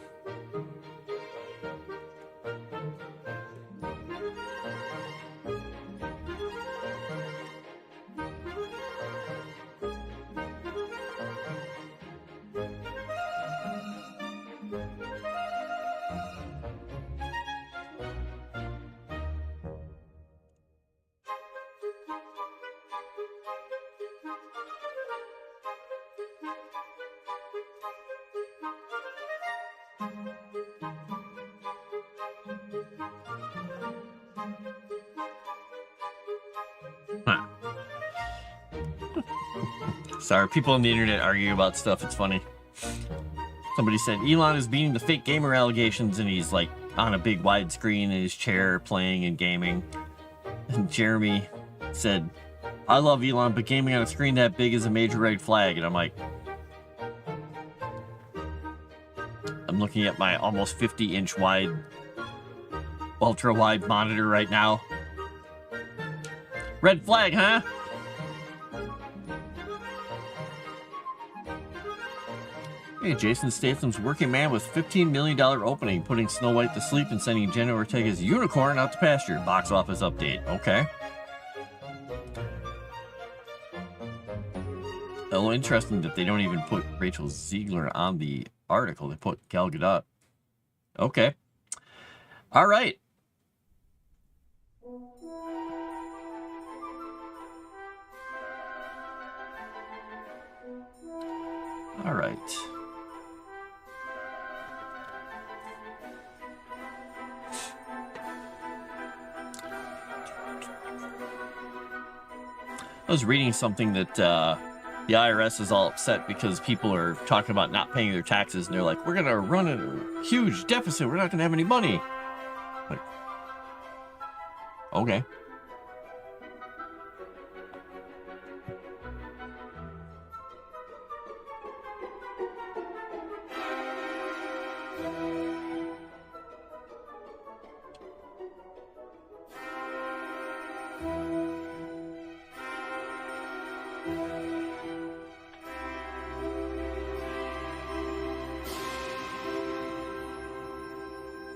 Huh. Sorry, people on the internet argue about stuff. It's funny. Somebody said Elon is beating the fake gamer allegations, and he's like on a big widescreen in his chair playing and gaming. And Jeremy said, I love Elon, but gaming on a screen that big is a major red flag. And I'm like, I'm looking at my almost 50-inch wide, ultra wide monitor right now. Red flag, huh? Hey, Jason Statham's working man with $15 million opening, putting Snow White to sleep and sending Jenna Ortega's unicorn out to pasture. Box office update. Okay. Oh, interesting that they don't even put Rachel Ziegler on the article. They put Gal Gadot. Okay. All right. All right. I was reading something that the IRS is all upset because people are talking about not paying their taxes, and they're like, we're going to run a huge deficit. We're not going to have any money. Like, okay.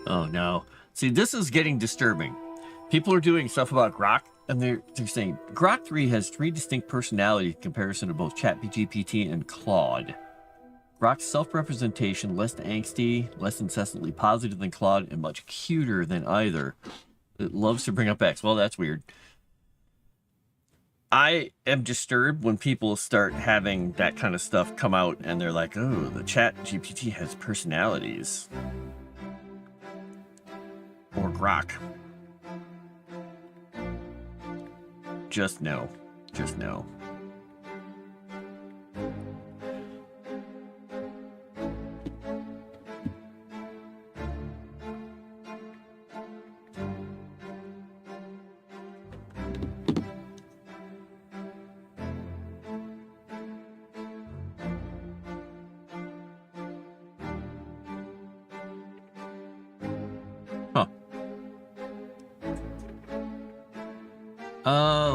Oh no. See, this is getting disturbing. People are doing stuff about Grok, and they're saying Grok 3 has 3 distinct personalities in comparison to both ChatGPT and Claude. Grok's self-representation, less angsty, less incessantly positive than Claude, and much cuter than either. It loves to bring up X. Well, that's weird. I am disturbed when people start having that kind of stuff come out, and they're like, oh, the ChatGPT has personalities. Or Grok. Just no. Just no.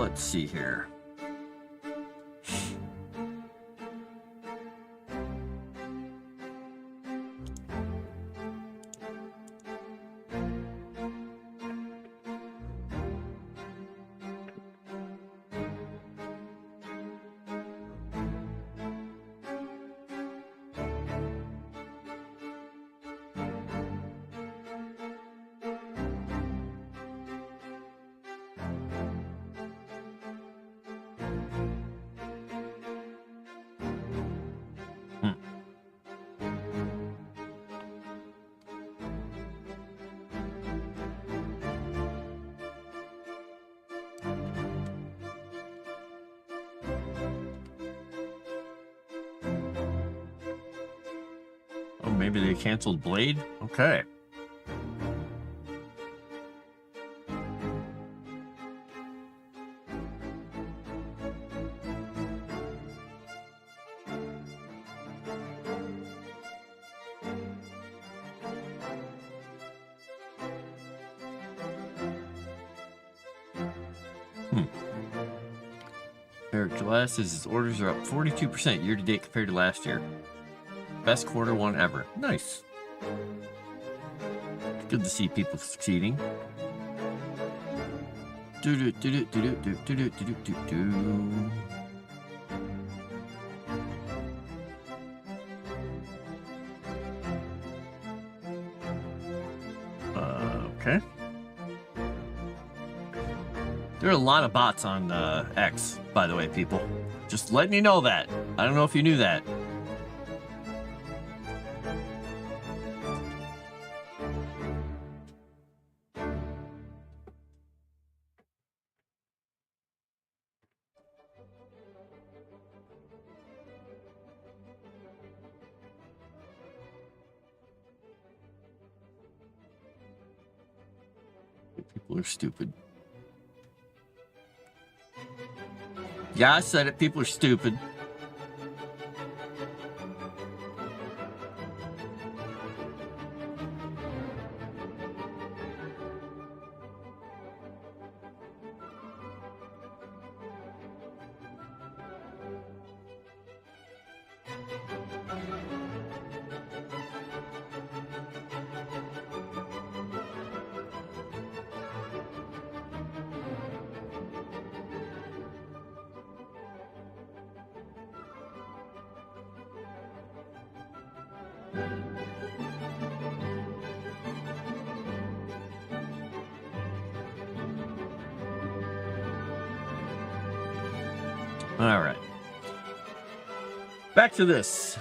Let's see here. maybe they canceled Blade? Okay. Eric Gillette says his orders are up 42% year to date compared to last year. Best quarter one ever. Nice. Good to see people succeeding. Okay. There are a lot of bots on X, by the way, people. Just letting you know that. I don't know if you knew that. People are stupid. Yeah, I said it. People are stupid. All right. Back to this.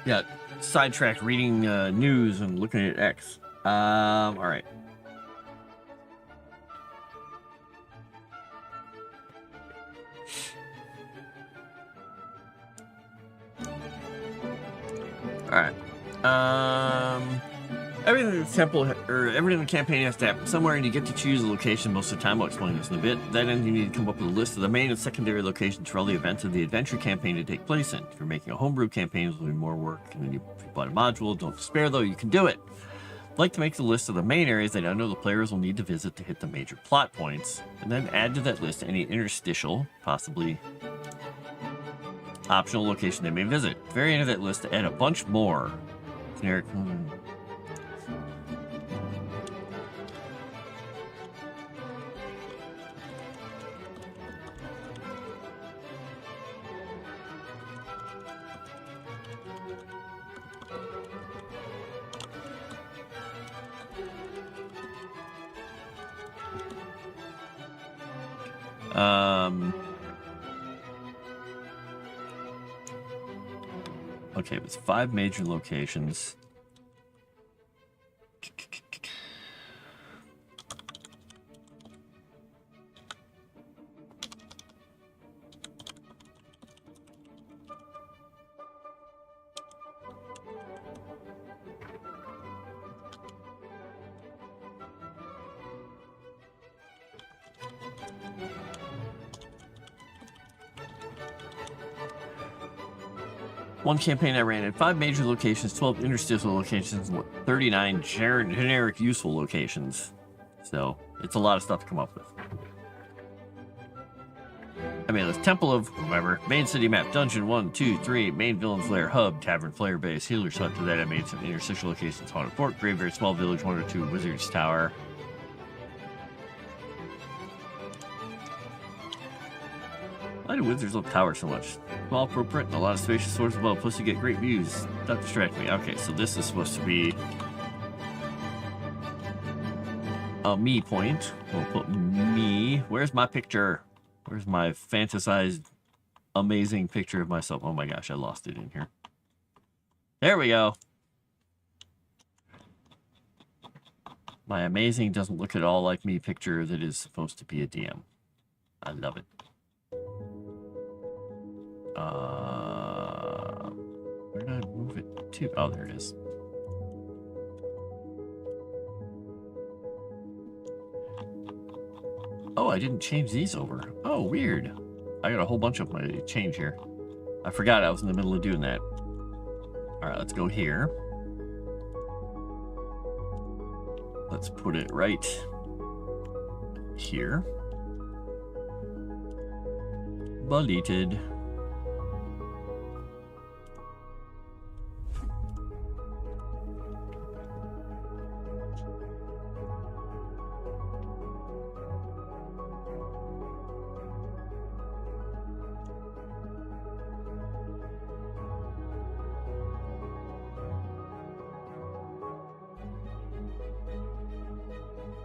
Yeah, sidetracked reading news and looking at X. All right. All right. Everything in the temple or everything in the campaign has to happen somewhere, and you get to choose a location most of the time. I'll explain this in a bit. Then you need to come up with a list of the main and secondary locations for all the events of the adventure campaign to take place in. If you're making a homebrew campaign, it will be more work than you bought a module. Don't despair, though. You can do it. I'd like to make the list of the main areas that I know the players will need to visit to hit the major plot points, and then add to that list any interstitial, possibly optional location they may visit. At the very end of that list, add a bunch more generic. Okay, it was 5 major locations. One campaign I ran at 5 major locations, 12 interstitial locations, and 39 generic useful locations. So it's a lot of stuff to come up with. I mean, there's Temple of whoever, main city map, dungeon 1, 2, 3, main villain's lair, hub, tavern, flare base, healer's hut. To that I made some interstitial locations: haunted fort, graveyard, small village, 1 or 2, wizard's tower. Why do wizards love towers so much? Small footprint and a lot of spacious sources above, plus you get great views. Don't distract me. Okay, so this is supposed to be a me point. We'll put me. Where's my picture? Where's my fantasized amazing picture of myself? Oh my gosh, I lost it in here. There we go. My amazing doesn't look at all like me picture that is supposed to be a DM. I love it. Where did I move it? 2. Oh, there it is. Oh, I didn't change these over. Oh, weird. I got a whole bunch of my change here. I forgot I was in the middle of doing that. All right, let's go here. Let's put it right here. Deleted.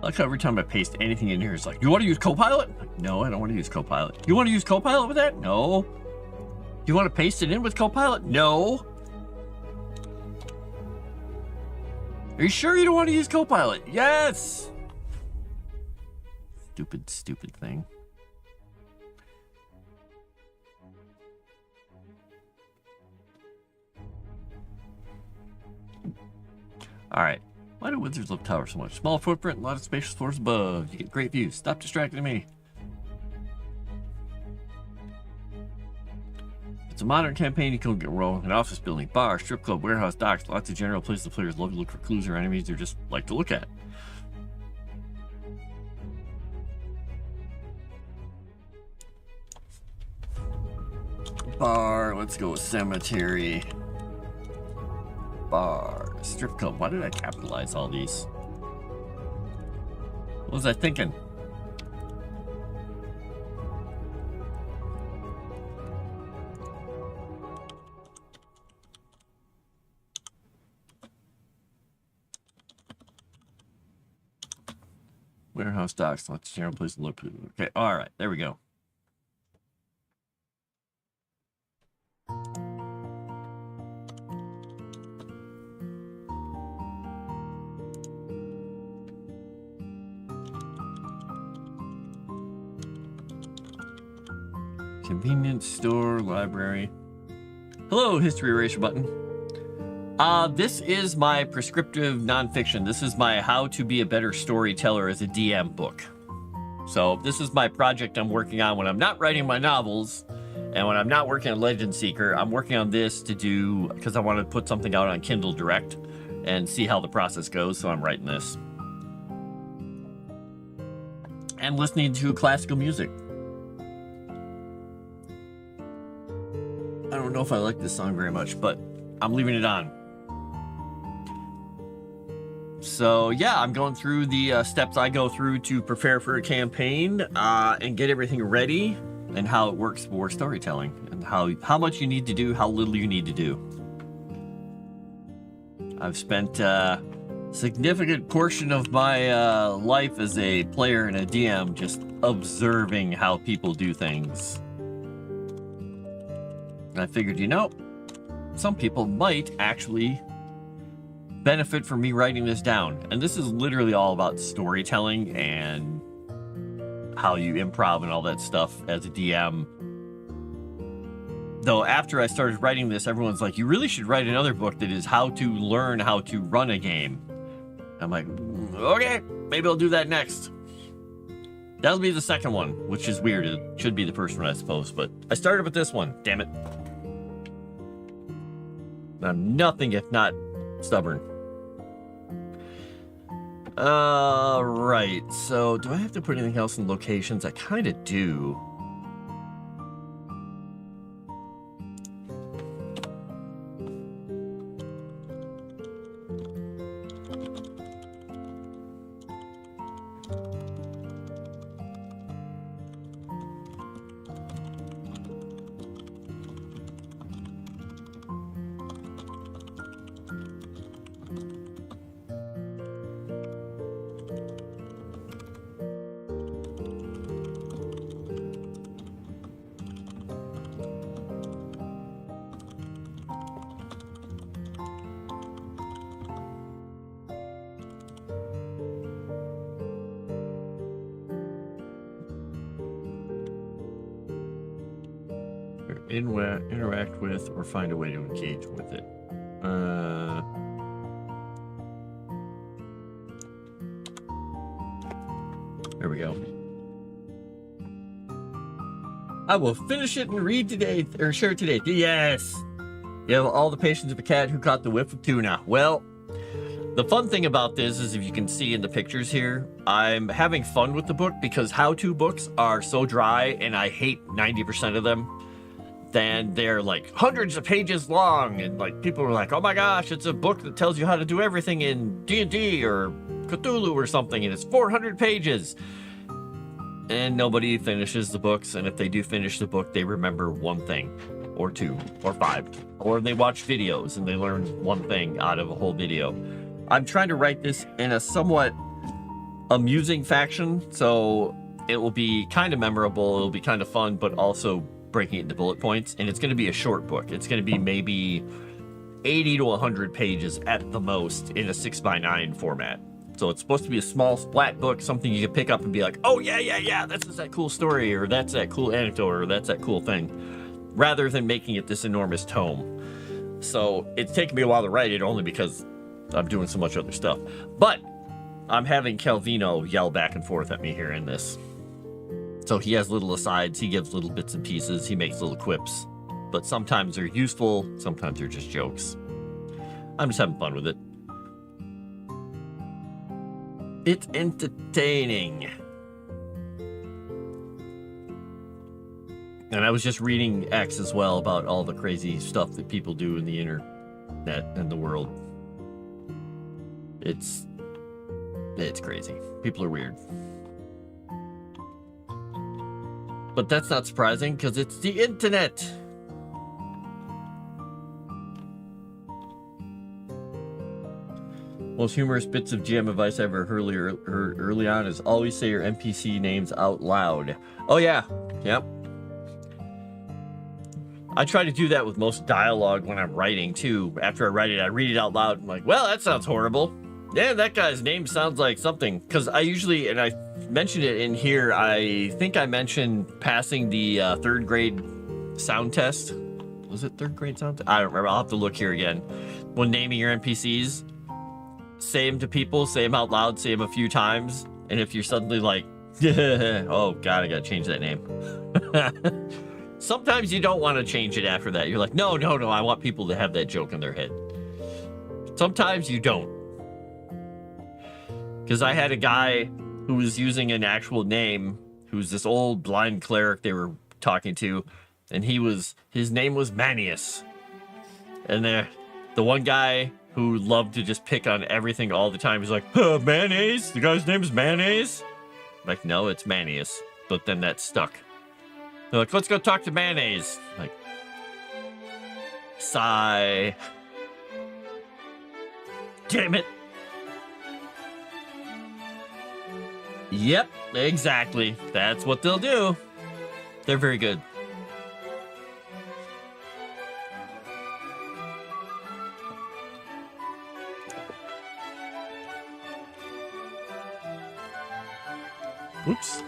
I like how every time I paste anything in here, it's like, you want to use Copilot? Like, no, I don't want to use Copilot. You want to use Copilot with that? No. You want to paste it in with Copilot? No. Are you sure you don't want to use Copilot? Yes. Stupid, stupid thing. All right. Why do wizards love towers so much? Small footprint, a lot of spacious floors above. You get great views. Stop distracting me. It's a modern campaign. You can get rolling. An office building, bar, strip club, warehouse, docks. Lots of general places the players love to look for clues or enemies they just like to look at. Bar. Let's go with cemetery. Bar, strip club. Why did I capitalize all these? What was I thinking? Warehouse docks. Lots of general place to look. Okay, all right, there we go. Convenience store, library. Hello, history eraser button. This is my prescriptive nonfiction. This is my how to be a better storyteller as a DM book. So this is my project I'm working on when I'm not writing my novels and when I'm not working on Legend Seeker. I'm working on this to do, because I want to put something out on Kindle Direct and see how the process goes. So I'm writing this. And listening to classical music. I don't know if I like this song very much, but I'm leaving it on. So yeah, I'm going through the steps I go through to prepare for a campaign and get everything ready, and how it works for storytelling, and how much you need to do, how little you need to do. I've spent a significant portion of my life as a player and a DM just observing how people do things. And I figured, you know, some people might actually benefit from me writing this down. And this is literally all about storytelling and how you improv and all that stuff as a DM. Though after I started writing this, everyone's like, you really should write another book that is how to learn how to run a game. I'm like, okay, maybe I'll do that next. That'll be the second one, which is weird. It should be the first one, I suppose, but I started with this one, damn it. I'm nothing if not stubborn. Right, so do I have to put anything else in locations? I kind of do. Interact with or find a way to engage with it. There we go. I will finish it and read today, or share today. Yes! You have all the patience of a cat who caught the whiff of tuna. Well, the fun thing about this is, if you can see in the pictures here, I'm having fun with the book because how-to books are so dry, and I hate 90% of them. Then they're like hundreds of pages long, and like people are like, oh my gosh, it's a book that tells you how to do everything in D&D or Cthulhu or something, and it's 400 pages. And nobody finishes the books, and if they do finish the book, they remember one thing, or two, or five. Or they watch videos and they learn one thing out of a whole video. I'm trying to write this in a somewhat amusing fashion, so it will be kind of memorable, it'll be kind of fun, but also breaking it into bullet points. And it's going to be a short book. It's going to be maybe 80 to 100 pages at the most in a 6x9 format. So it's supposed to be a small splat book, something you can pick up and be like, oh yeah, that's that cool story, or that's that cool anecdote, or that's that cool thing, rather than making it this enormous tome. So it's taken me a while to write it, only because I'm doing so much other stuff. But I'm having Calvino yell back and forth at me here in this. So he has little asides, he gives little bits and pieces, he makes little quips. But sometimes they're useful, sometimes they're just jokes. I'm just having fun with it. It's entertaining. And I was just reading X as well about all the crazy stuff that people do in the internet and the world. It's crazy. People are weird. But that's not surprising, because it's the internet. Most humorous bits of GM advice I ever heard early on is always say your NPC names out loud. Oh yeah, yep. I try to do that with most dialogue when I'm writing too. After I write it, I read it out loud. I'm like, well, that sounds horrible. Yeah, that guy's name sounds like something. Because I usually, and I mentioned it in here, I think I mentioned passing the third grade sound test. Was it third grade sound test? I don't remember. I'll have to look here again. When naming your NPCs, say them to people, say them out loud, say them a few times. And if you're suddenly like, oh God, I gotta change that name. Sometimes you don't want to change it after that. You're like, no, I want people to have that joke in their head. Sometimes you don't. Because I had a guy who was using an actual name, who's this old blind cleric they were talking to, and his name was Manius. And the one guy who loved to just pick on everything all the time, he's like, mayonnaise? The guy's name is Mayonnaise? I'm like, no, it's Manius. But then that stuck. They're like, let's go talk to Mayonnaise. Like, sigh. Damn it. Yep, exactly. That's what they'll do. They're very good. Oops.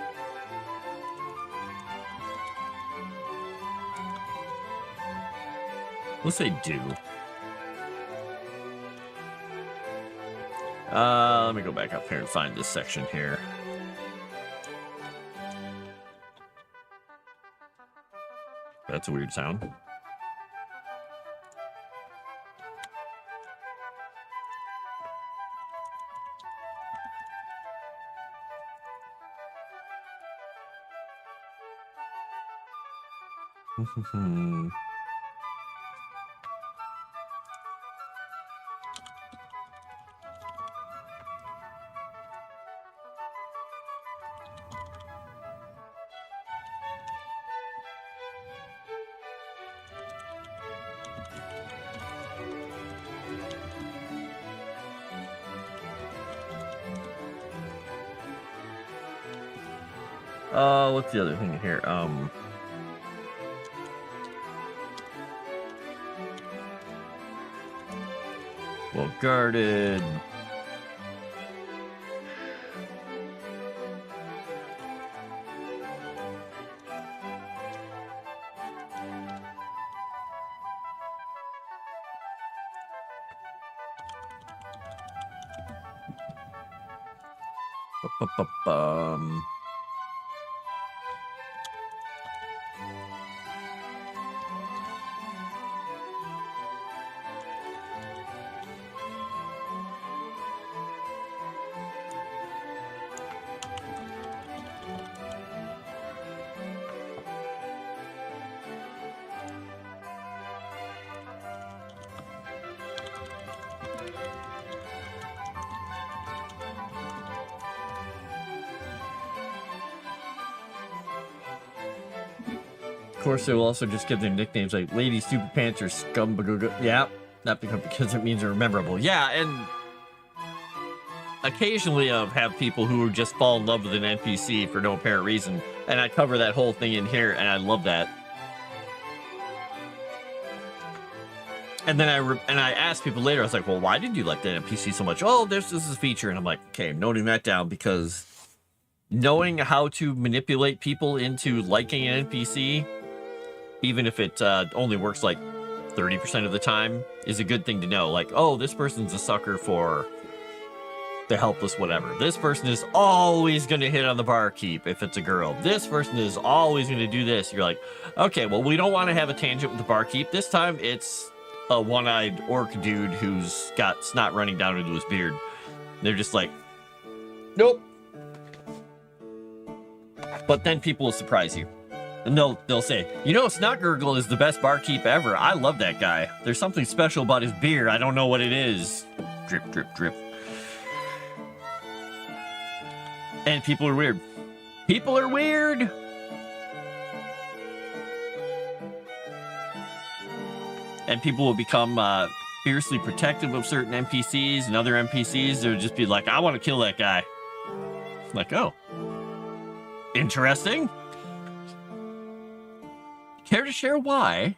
Let's say do. Let me go back up here and find this section here. That's a weird sound. What's the other thing here? Well guarded. Bu-bu-bu-bum. Of course, they will also just give their nicknames like Lady Stupid Pants or Scumbaguga. Yeah, not because it means they're memorable. Yeah, and occasionally I've have people who just fall in love with an NPC for no apparent reason, and I cover that whole thing in here, and I love that. And then I asked people later, I was like, well, why did you like that NPC so much? Oh, this is a feature. And I'm like, okay, I'm noting that down because knowing how to manipulate people into liking an NPC, even if it only works like 30% of the time, is a good thing to know. Like, oh, this person's a sucker for the helpless whatever. This person is always going to hit on the barkeep if it's a girl. This person is always going to do this. You're like, okay, well, we don't want to have a tangent with the barkeep. This time it's a one-eyed orc dude who's got snot running down into his beard. They're just like, nope. But then people will surprise you. And they'll say, you know, Snotgurgle is the best barkeep ever. I love that guy. There's something special about his beard. I don't know what it is. Drip, drip, drip. And people are weird. People are weird. And people will become fiercely protective of certain NPCs, and other NPCs, they'll just be like, I want to kill that guy. I'm like, oh. Interesting. Care to share why?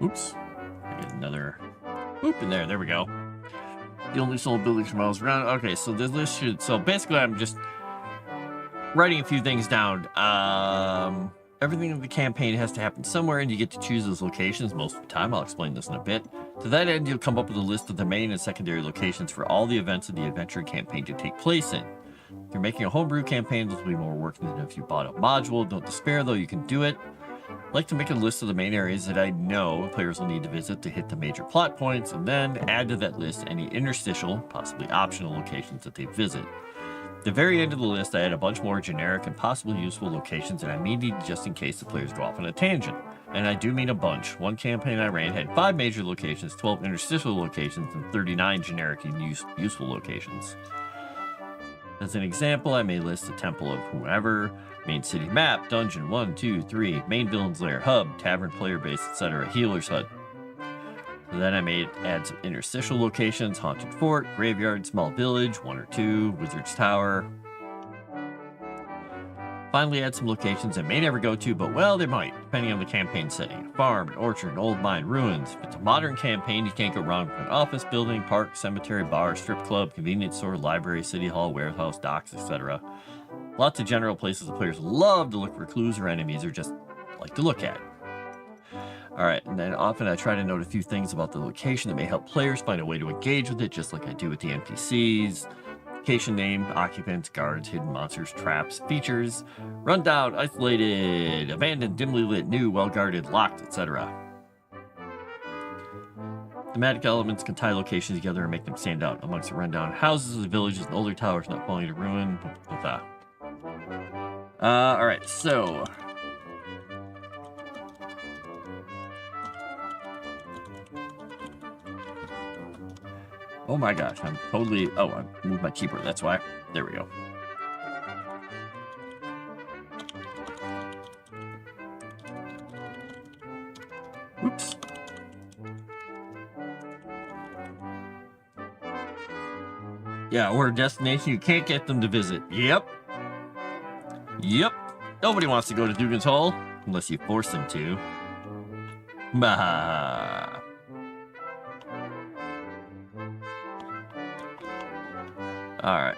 Oops. I get another oop in there. There we go. The only soul buildings for miles around. Okay, so this list should... So basically, I'm just writing a few things down. Everything in the campaign has to happen somewhere, and you get to choose those locations most of the time. I'll explain this in a bit. To that end, you'll come up with a list of the main and secondary locations for all the events of the adventure campaign to take place in. If you're making a homebrew campaign, this will be more work than if you bought a module. Don't despair, though, you can do it. I like to make a list of the main areas that I know players will need to visit to hit the major plot points, and then add to that list any interstitial, possibly optional locations that they visit. At the very end of the list, I add a bunch more generic and possibly useful locations that I may need just in case the players go off on a tangent. And I do mean a bunch. One campaign I ran had 5 major locations, 12 interstitial locations, and 39 generic and useful locations. As an example, I may list the Temple of Whoever, main city map, dungeon 1, 2, 3, main villain's lair, hub, tavern, player base, etc., healer's hut. Then I may add some interstitial locations, haunted fort, graveyard, small village, 1 or 2, wizard's tower. Finally, add some locations I may never go to, but well, they might, depending on the campaign setting. A farm, an orchard, an old mine, ruins. If it's a modern campaign, you can't go wrong with an office building, park, cemetery, bar, strip club, convenience store, library, city hall, warehouse, docks, etc. Lots of general places the players love to look for clues or enemies, or just like to look at. Alright, and then often I try to note a few things about the location that may help players find a way to engage with it, just like I do with the NPCs. Location name, occupants, guards, hidden monsters, traps, features, rundown, isolated, abandoned, dimly lit, new, well-guarded, locked, etc. Thematic elements can tie locations together and make them stand out. Amongst the rundown houses, the villages, and older towers not falling to ruin. Alright, so... Oh my gosh, I'm totally... Oh, I moved my keyboard, that's why. There we go. Oops. Yeah, or a destination you can't get them to visit. Yep. Yep. Nobody wants to go to Dugan's Hall unless you force them to. Bah. Alright.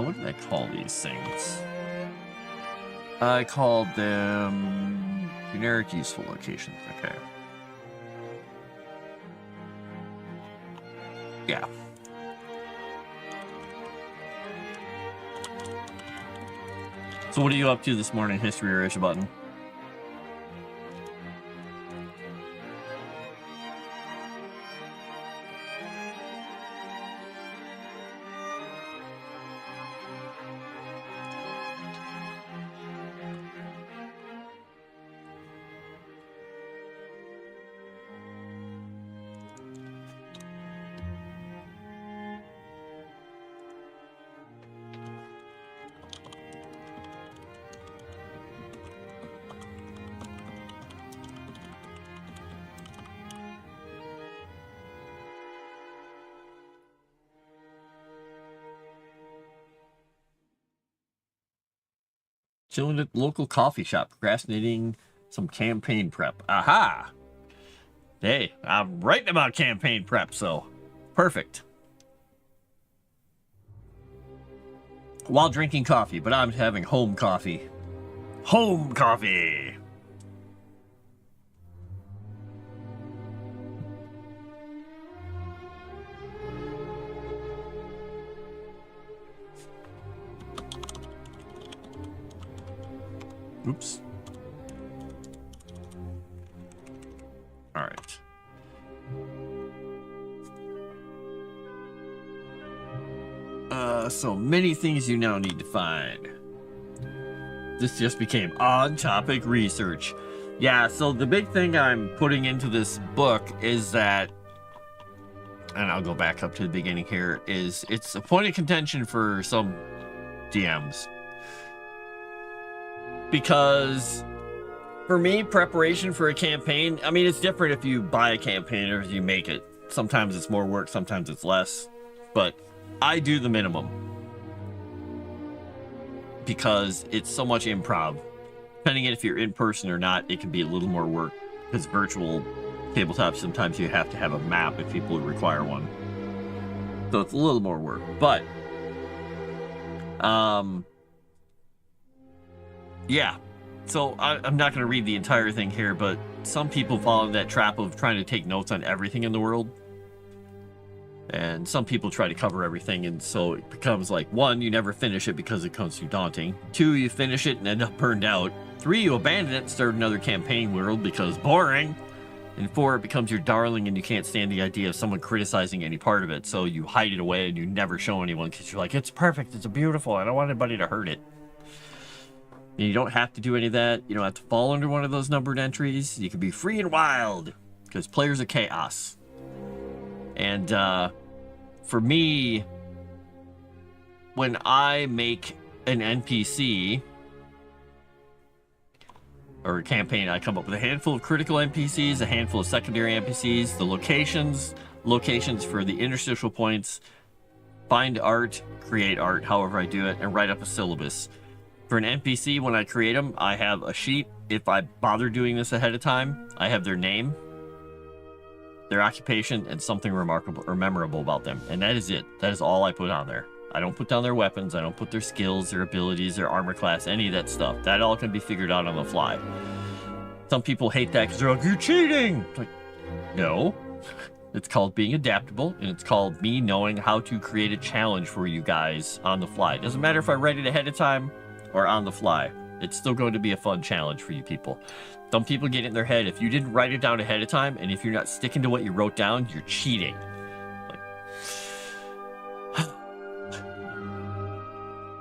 What did I call these things? I called them generic useful locations. Okay. Yeah. So what are you up to this morning, History or Button? Chilling at the local coffee shop, procrastinating some campaign prep. Aha! Hey, I'm writing about campaign prep, so perfect. While drinking coffee, but I'm having home coffee. Home coffee! Oops. All right. So many things you now need to find. This just became on-topic research. Yeah, so the big thing I'm putting into this book is that, and I'll go back up to the beginning here, is it's a point of contention for some DMs. Because for me, preparation for a campaign, I mean, it's different if you buy a campaign or if you make it. Sometimes it's more work, sometimes it's less. But I do the minimum. Because it's so much improv. Depending on if you're in person or not, it can be a little more work. Because virtual tabletop, sometimes you have to have a map if people require one. So it's a little more work. But, yeah. So I'm not going to read the entire thing here, but some people fall in that trap of trying to take notes on everything in the world. And some people try to cover everything, and so it becomes like, 1, you never finish it because it becomes too daunting. 2, you finish it and end up burned out. 3, you abandon it and start another campaign world because boring. In 4, it becomes your darling, and you can't stand the idea of someone criticizing any part of it, so you hide it away and you never show anyone because you're like, it's perfect, it's beautiful, I don't want anybody to hurt it. And you don't have to do any of that. You don't have to fall under one of those numbered entries. You can be free and wild because players are chaos. And for me, when I make an NPC or a campaign, I come up with a handful of critical NPCs, a handful of secondary NPCs, the locations for the interstitial points, find art, create art, however I do it, and write up a syllabus. For an NPC, when I create them, I have a sheet. If I bother doing this ahead of time, I have their name, their occupation, and something remarkable or memorable about them. And that is it. That is all I put on there. I don't put down their weapons. I don't put their skills, their abilities, their armor class, any of that stuff. That all can be figured out on the fly. Some people hate that because they're like, you're cheating! It's like, no. It's called being adaptable, and it's called me knowing how to create a challenge for you guys on the fly. It doesn't matter if I write it ahead of time or on the fly. It's still going to be a fun challenge for you people. Some people get in their head, if you didn't write it down ahead of time, and if you're not sticking to what you wrote down, you're cheating. Like,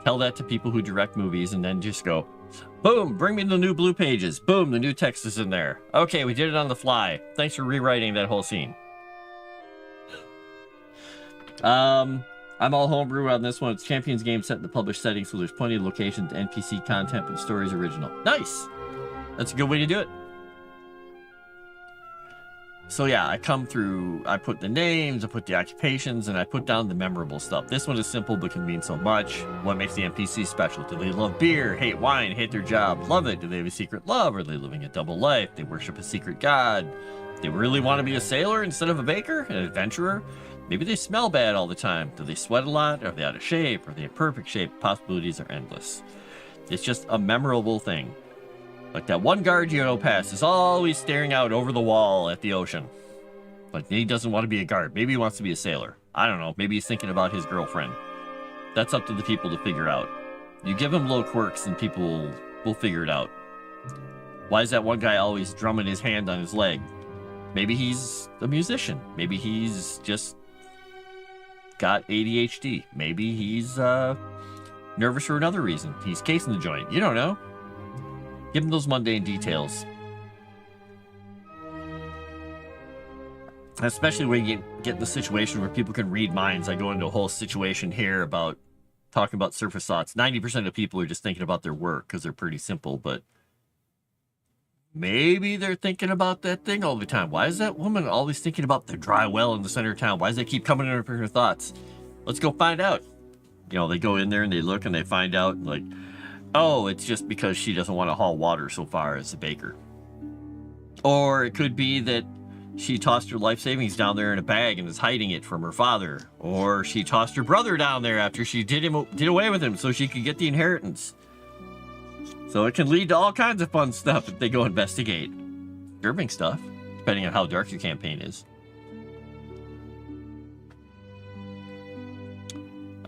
tell that to people who direct movies and then just go, boom, bring me the new blue pages. Boom, the new text is in there. Okay, we did it on the fly. Thanks for rewriting that whole scene. I'm all homebrew on this one. It's Champions game set in the published setting, so there's plenty of locations, NPC content, but the story's original. Nice! That's a good way to do it. So yeah, I come through, I put the names, I put the occupations, and I put down the memorable stuff. This one is simple, but can mean so much. What makes the NPC special? Do they love beer, hate wine, hate their job, love it? Do they have a secret love? Are they living a double life? They worship a secret god? They really want to be a sailor instead of a baker, an adventurer? Maybe they smell bad all the time. Do they sweat a lot? Are they out of shape? Are they in perfect shape? Possibilities are endless. It's just a memorable thing. Like that one guard you know past is always staring out over the wall at the ocean. Like he doesn't want to be a guard. Maybe he wants to be a sailor. I don't know. Maybe he's thinking about his girlfriend. That's up to the people to figure out. You give them little quirks and people will figure it out. Why is that one guy always drumming his hand on his leg? Maybe he's a musician. Maybe he's just got ADHD. Maybe he's nervous for another reason. He's casing the joint. You don't know. Give him those mundane details. Especially when you get in the situation where people can read minds. I go into a whole situation here about talking about surface thoughts. 90% of people are just thinking about their work because they're pretty simple, but maybe they're thinking about that thing all the time. Why is that woman always thinking about the dry well in the center of town? Why does that keep coming into her thoughts? Let's go find out. You know, they go in there and they look and they find out, like, oh, it's just because she doesn't want to haul water so far as a baker. Or it could be that she tossed her life savings down there in a bag and is hiding it from her father. Or she tossed her brother down there after she did away with him so she could get the inheritance. So it can lead to all kinds of fun stuff if they go investigate. Disturbing stuff, depending on how dark your campaign is.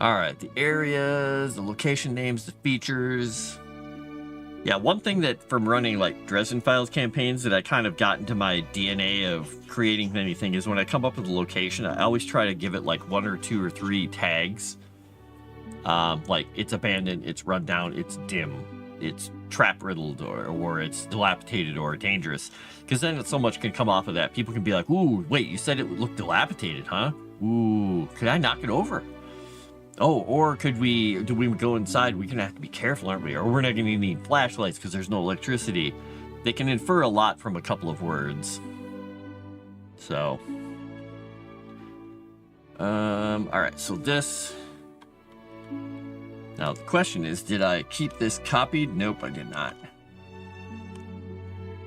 Alright, the areas, the location names, the features. Yeah, one thing that from running like Dresden Files campaigns that I kind of got into my DNA of creating anything is when I come up with a location, I always try to give it like 1 or 2 or 3 tags. Like it's abandoned, it's run down, it's dim, it's trap riddled, or it's dilapidated or dangerous. Because then so much can come off of that. People can be like, ooh, wait, you said it would look dilapidated, huh? Ooh, could I knock it over? Oh, or do we go inside? We're gonna have to be careful, aren't we? Or we're not gonna need flashlights because there's no electricity. They can infer a lot from a couple of words. So, all right, so this. Now the question is, did I keep this copied? Nope, I did not.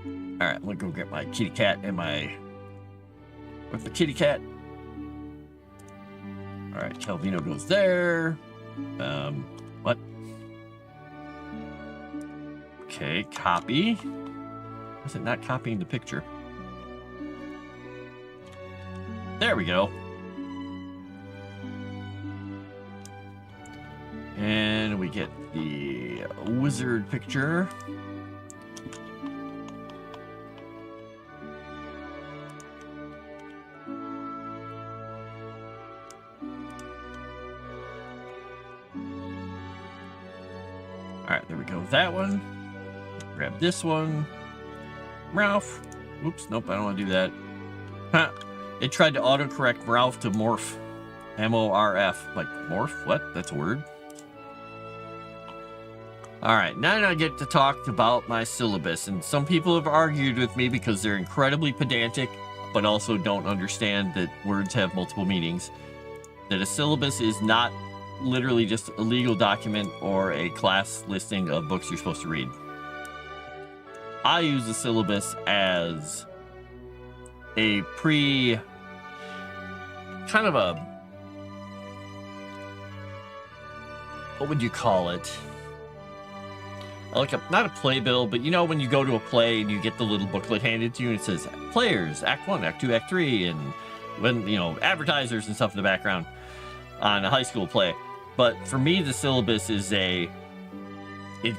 All right, I'm gonna go get my kitty cat and where's the kitty cat? All right, Calvino goes there. What? Okay, copy. Why is it not copying the picture? There we go. And we get the wizard picture. Alright, there we go with that one. Grab this one. Ralph. Oops, nope, I don't want to do that. Huh. It tried to autocorrect Ralph to Morph. M-O-R-F. Like, Morph? What? That's a word? Alright, now I get to talk about my syllabus. And some people have argued with me because they're incredibly pedantic, but also don't understand that words have multiple meanings. That a syllabus is not literally just a legal document or a class listing of books you're supposed to read. I use the syllabus as a kind of a, what would you call it? Like not a playbill, but you know when you go to a play and you get the little booklet handed to you and it says players, act 1, act 2, act 3, and when, you know, advertisers and stuff in the background on a high school play. But for me, the syllabus is it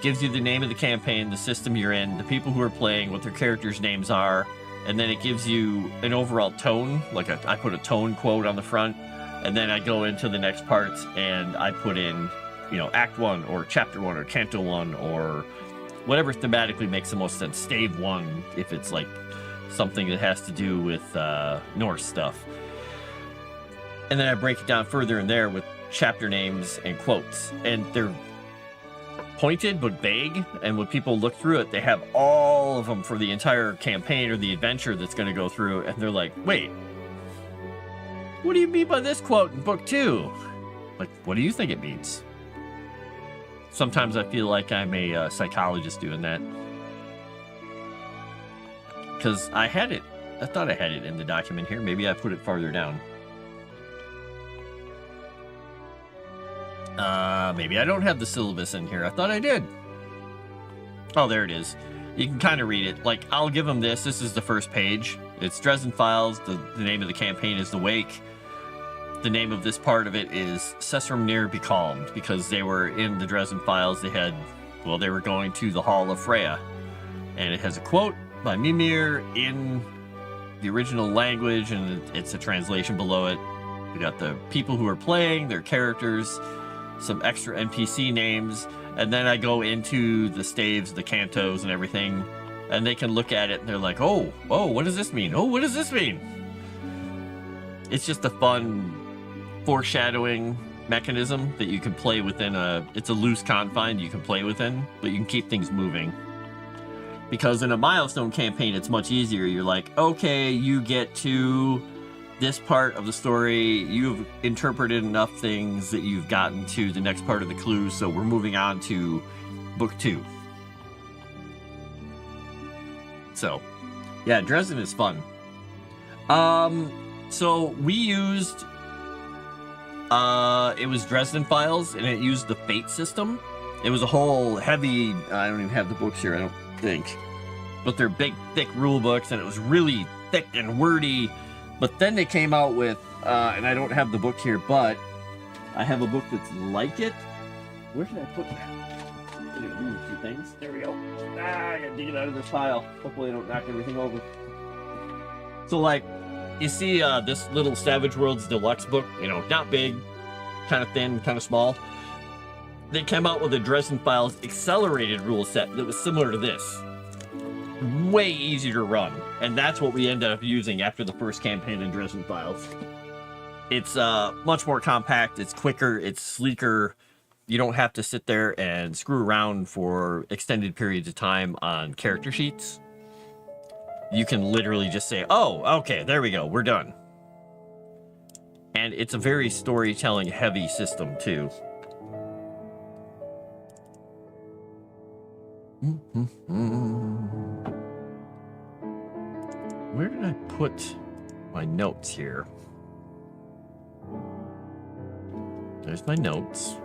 gives you the name of the campaign, the system you're in, the people who are playing, what their characters' names are, and then it gives you an overall tone. Like I put a tone quote on the front, and then I go into the next parts and I put in, you know, Act 1 or Chapter 1 or Canto 1 or whatever thematically makes the most sense. Stave 1 if it's like something that has to do with Norse stuff. And then I break it down further in there with chapter names and quotes. And they're pointed but vague, and when people look through it, they have all of them for the entire campaign or the adventure that's going to go through, and they're like, wait, what do you mean by this quote in book 2? Like, what do you think it means? Sometimes I feel like I'm a psychologist doing that. Because I thought I had it in the document here. Maybe I put it farther down. Maybe I don't have the syllabus in here. I thought I did. Oh, there it is. You can kind of read it. Like, I'll give them this. This is the first page. It's Dresden Files. The name of the campaign is The Wake. The name of this part of it is Sessrumnir Becalmed, because they were in the Dresden Files. They were going to the Hall of Freya. And it has a quote by Mimir in the original language, and it's a translation below it. We got the people who are playing, their characters, some extra NPC names, and then I go into the staves, the cantos, and everything, and they can look at it and they're like, oh, what does this mean? Oh, what does this mean? It's just a fun foreshadowing mechanism that you can play within it's a loose confine you can play within, but you can keep things moving. Because in a milestone campaign, it's much easier. You're like, okay, you get to this part of the story, you've interpreted enough things that you've gotten to the next part of the clue, so we're moving on to book 2. So, yeah, Dresden is fun. So we used, it was Dresden Files, and it used the Fate system. It was a whole heavy, I don't even have the books here, I don't think. But they're big, thick rule books, and it was really thick and wordy. But then they came out with, and I don't have the book here, but I have a book that's like it. Where should I put that? I'm gonna move a few things. There we go. I gotta dig it out of this pile. Hopefully I don't knock everything over. So, like, you see this little Savage Worlds Deluxe book, you know, not big, kind of thin, kind of small. They came out with a Dresden Files accelerated rule set that was similar to this. Way easier to run, and that's what we ended up using after the first campaign in Dresden Files. It's much more compact, it's quicker, it's sleeker. You don't have to sit there and screw around for extended periods of time on character sheets. You can literally just say, oh, okay, there we go, we're done. And it's a very storytelling heavy system too. Where did I put my notes here? There's my notes.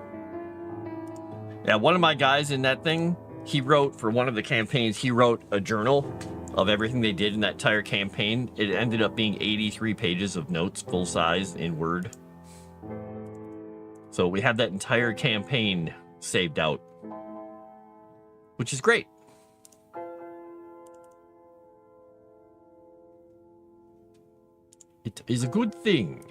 Yeah, one of my guys in that thing, he wrote, for one of the campaigns, he wrote a journal of everything they did in that entire campaign. It ended up being 83 pages of notes, full size, in Word. So we have that entire campaign saved out, which is great. It is a good thing.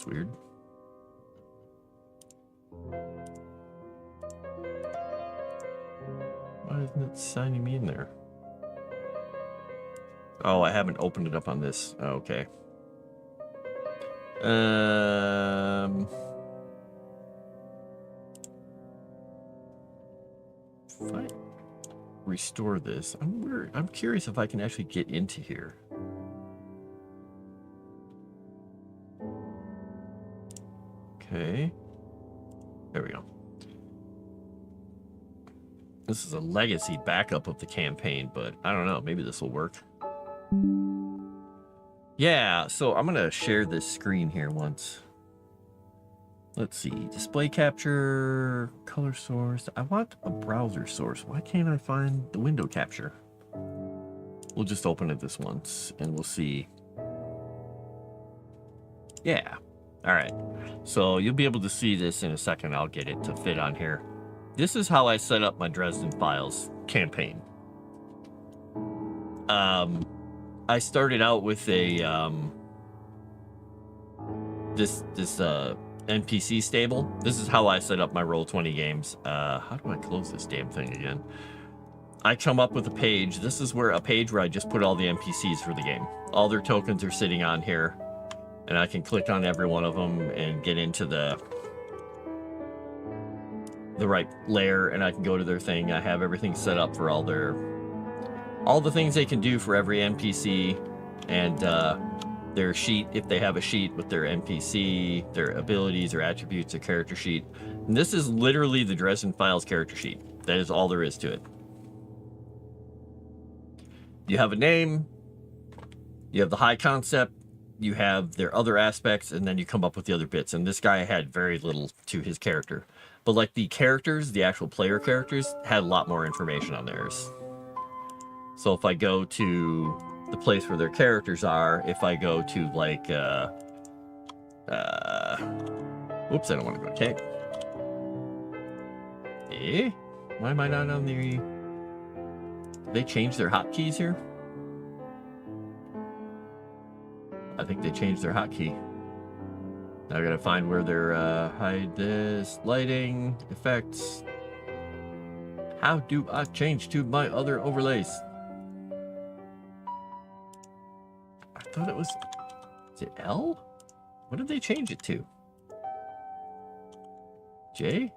That's weird. Why isn't it signing me in there? Oh, I haven't opened it up on this. Oh, okay. If I restore this, I'm curious if I can actually get into here. Okay. There we go. This is a legacy backup of the campaign, but I don't know. Maybe this will work. Yeah, so I'm going to share this screen here once. Let's see. Display capture, color source. I want a browser source. Why can't I find the window capture? We'll just open it this once and we'll see. Yeah. All right. So you'll be able to see this in a second. I'll get it to fit on here. This is how I set up my Dresden Files campaign. I started out with a this NPC stable. This is how I set up my Roll20 games. How do I close this damn thing again? I come up with a page. This is where a page where I just put all the NPCs for the game. All their tokens are sitting on here, and I can click on every one of them and get into the right layer, and I can go to their thing. I have everything set up for all the things they can do for every NPC, and their sheet, if they have a sheet with their NPC, their abilities, their attributes, their character sheet. And this is literally the Dresden Files character sheet. That is all there is to it. You have a name, you have the high concept, you have their other aspects, and then you come up with the other bits. And this guy had very little to his character. But like the characters, the actual player characters, had a lot more information on theirs. So if I go to the place where their characters are, if I go to like, whoops, I don't want to go to tape. Why am I not on the... They changed their hotkeys here? I think they changed their hotkey. Now I gotta find where they're, hide this, lighting, effects. How do I change to my other overlays? I thought it was... Is it L? What did they change it to? J?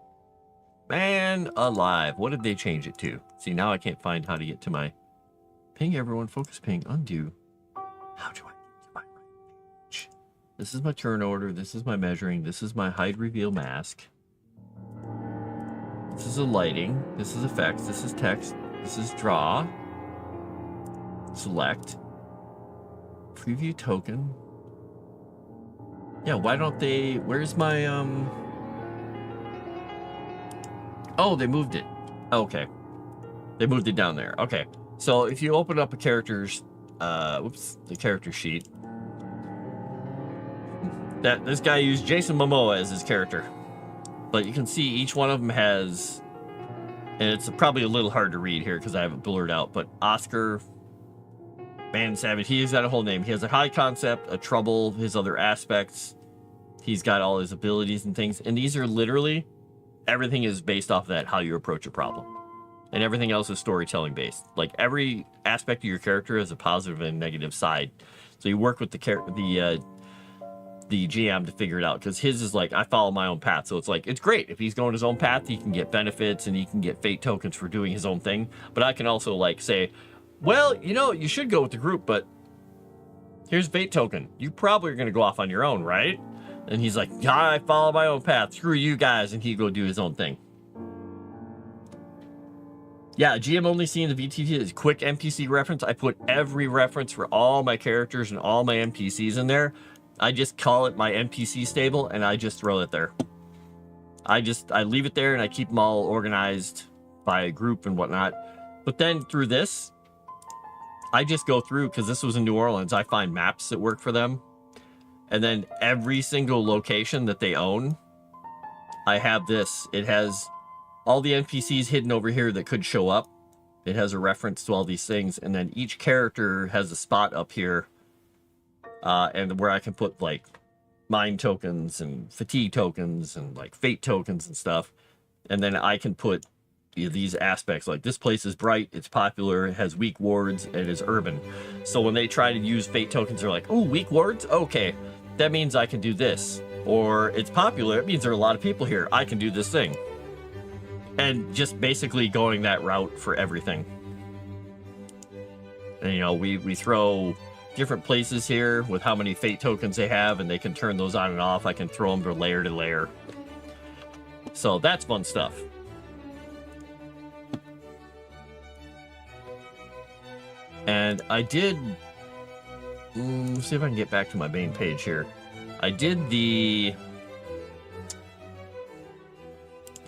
Man alive. What did they change it to? See, now I can't find how to get to my... Ping everyone, focus ping, undo. How do I get to my right page? This is my turn order. This is my measuring. This is my hide reveal mask. This is a lighting. This is effects. This is text. This is draw. Select. Preview token. Yeah, why don't they... Where's my, Oh, they moved it. Okay. They moved it down there. Okay. So if you open up a character's... whoops. The character sheet. This guy used Jason Momoa as his character. But you can see each one of them has... And it's probably a little hard to read here because I have it blurred out. But Oscar... Man Savage, he's got a whole name. He has a high concept, a trouble, his other aspects. He's got all his abilities and things. And these are literally, everything is based off of that, how you approach a problem. And everything else is storytelling based. Like every aspect of your character has a positive and negative side. So you work with the GM to figure it out. Because his is like, I follow my own path. So it's like, it's great. If he's going his own path, he can get benefits and he can get fate tokens for doing his own thing. But I can also like say, well, you know, you should go with the group, but here's fate token. You probably are going to go off on your own, right? And he's like, yeah, I follow my own path. Screw you guys. And he go do his own thing. Yeah, GM only seeing the VTT is quick NPC reference. I put every reference for all my characters and all my NPCs in there. I just call it my NPC stable and I just throw it there. I leave it there and I keep them all organized by group and whatnot. But then through this, I just go through, because this was in New Orleans, I find maps that work for them. And then every single location that they own, I have this. It has all the NPCs hidden over here that could show up. It has a reference to all these things. And then each character has a spot up here. And where I can put like mind tokens and fatigue tokens and like fate tokens and stuff. And then I can put these aspects like this place is bright, it's popular, it has weak wards, and is urban. So when they try to use fate tokens, they're like, oh, weak wards? Okay, that means I can do this. Or it's popular, it means there are a lot of people here. I can do this thing. And just basically going that route for everything. And, you know, we throw different places here with how many fate tokens they have, and they can turn those on and off. I can throw them from layer to layer. So that's fun stuff. And I did... let's see if I can get back to my main page here. I did the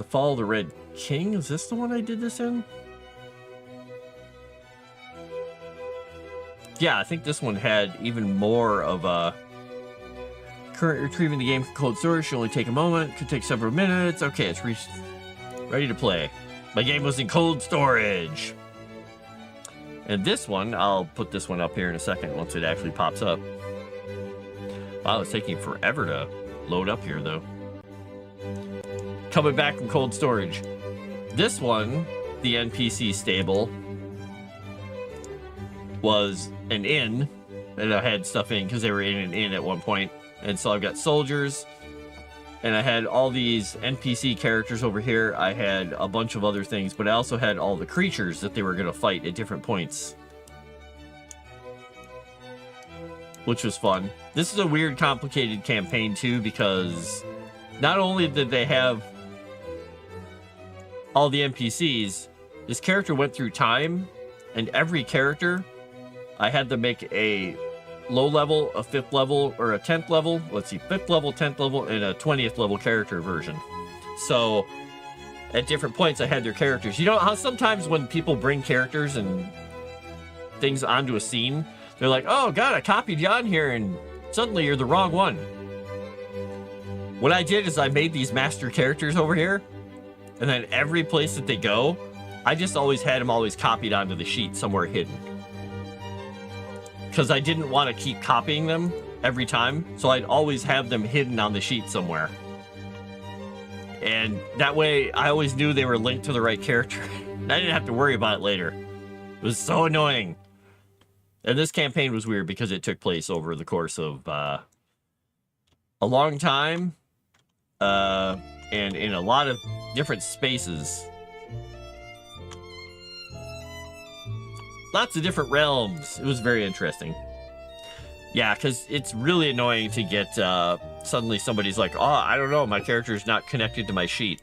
Fall of the Red King. Is this the one I did this in? Yeah, I think this one had even more of a... Current retrieving the game from cold storage should only take a moment. Could take several minutes. Okay, it's ready to play. My game was in cold storage. And this one, I'll put this one up here in a second once it actually pops up. Wow, it's taking forever to load up here, though. Coming back from cold storage. This one, the NPC stable, was an inn. And I had stuff in because they were in an inn at one point. And so I've got soldiers. And I had all these NPC characters over here. I had a bunch of other things, but I also had all the creatures that they were going to fight at different points. Which was fun. This is a weird, complicated campaign, too, because not only did they have all the NPCs, this character went through time, and every character, I had to make a low level, a 5th level, or a 10th level. Let's see, 5th level, 10th level, and a 20th level character version. So, at different points, I had their characters. You know how sometimes when people bring characters and things onto a scene, they're like, oh god, I copied you on here, and suddenly you're the wrong one. What I did is I made these master characters over here, and then every place that they go, I just always had them always copied onto the sheet somewhere hidden. Because I didn't want to keep copying them every time, so I'd always have them hidden on the sheet somewhere. And that way, I always knew they were linked to the right character. I didn't have to worry about it later. It was so annoying. And this campaign was weird because it took place over the course of a long time, and in a lot of different spaces. Lots of different realms. It was very interesting. Yeah, because it's really annoying to get suddenly somebody's like, oh, I don't know, my character's not connected to my sheet.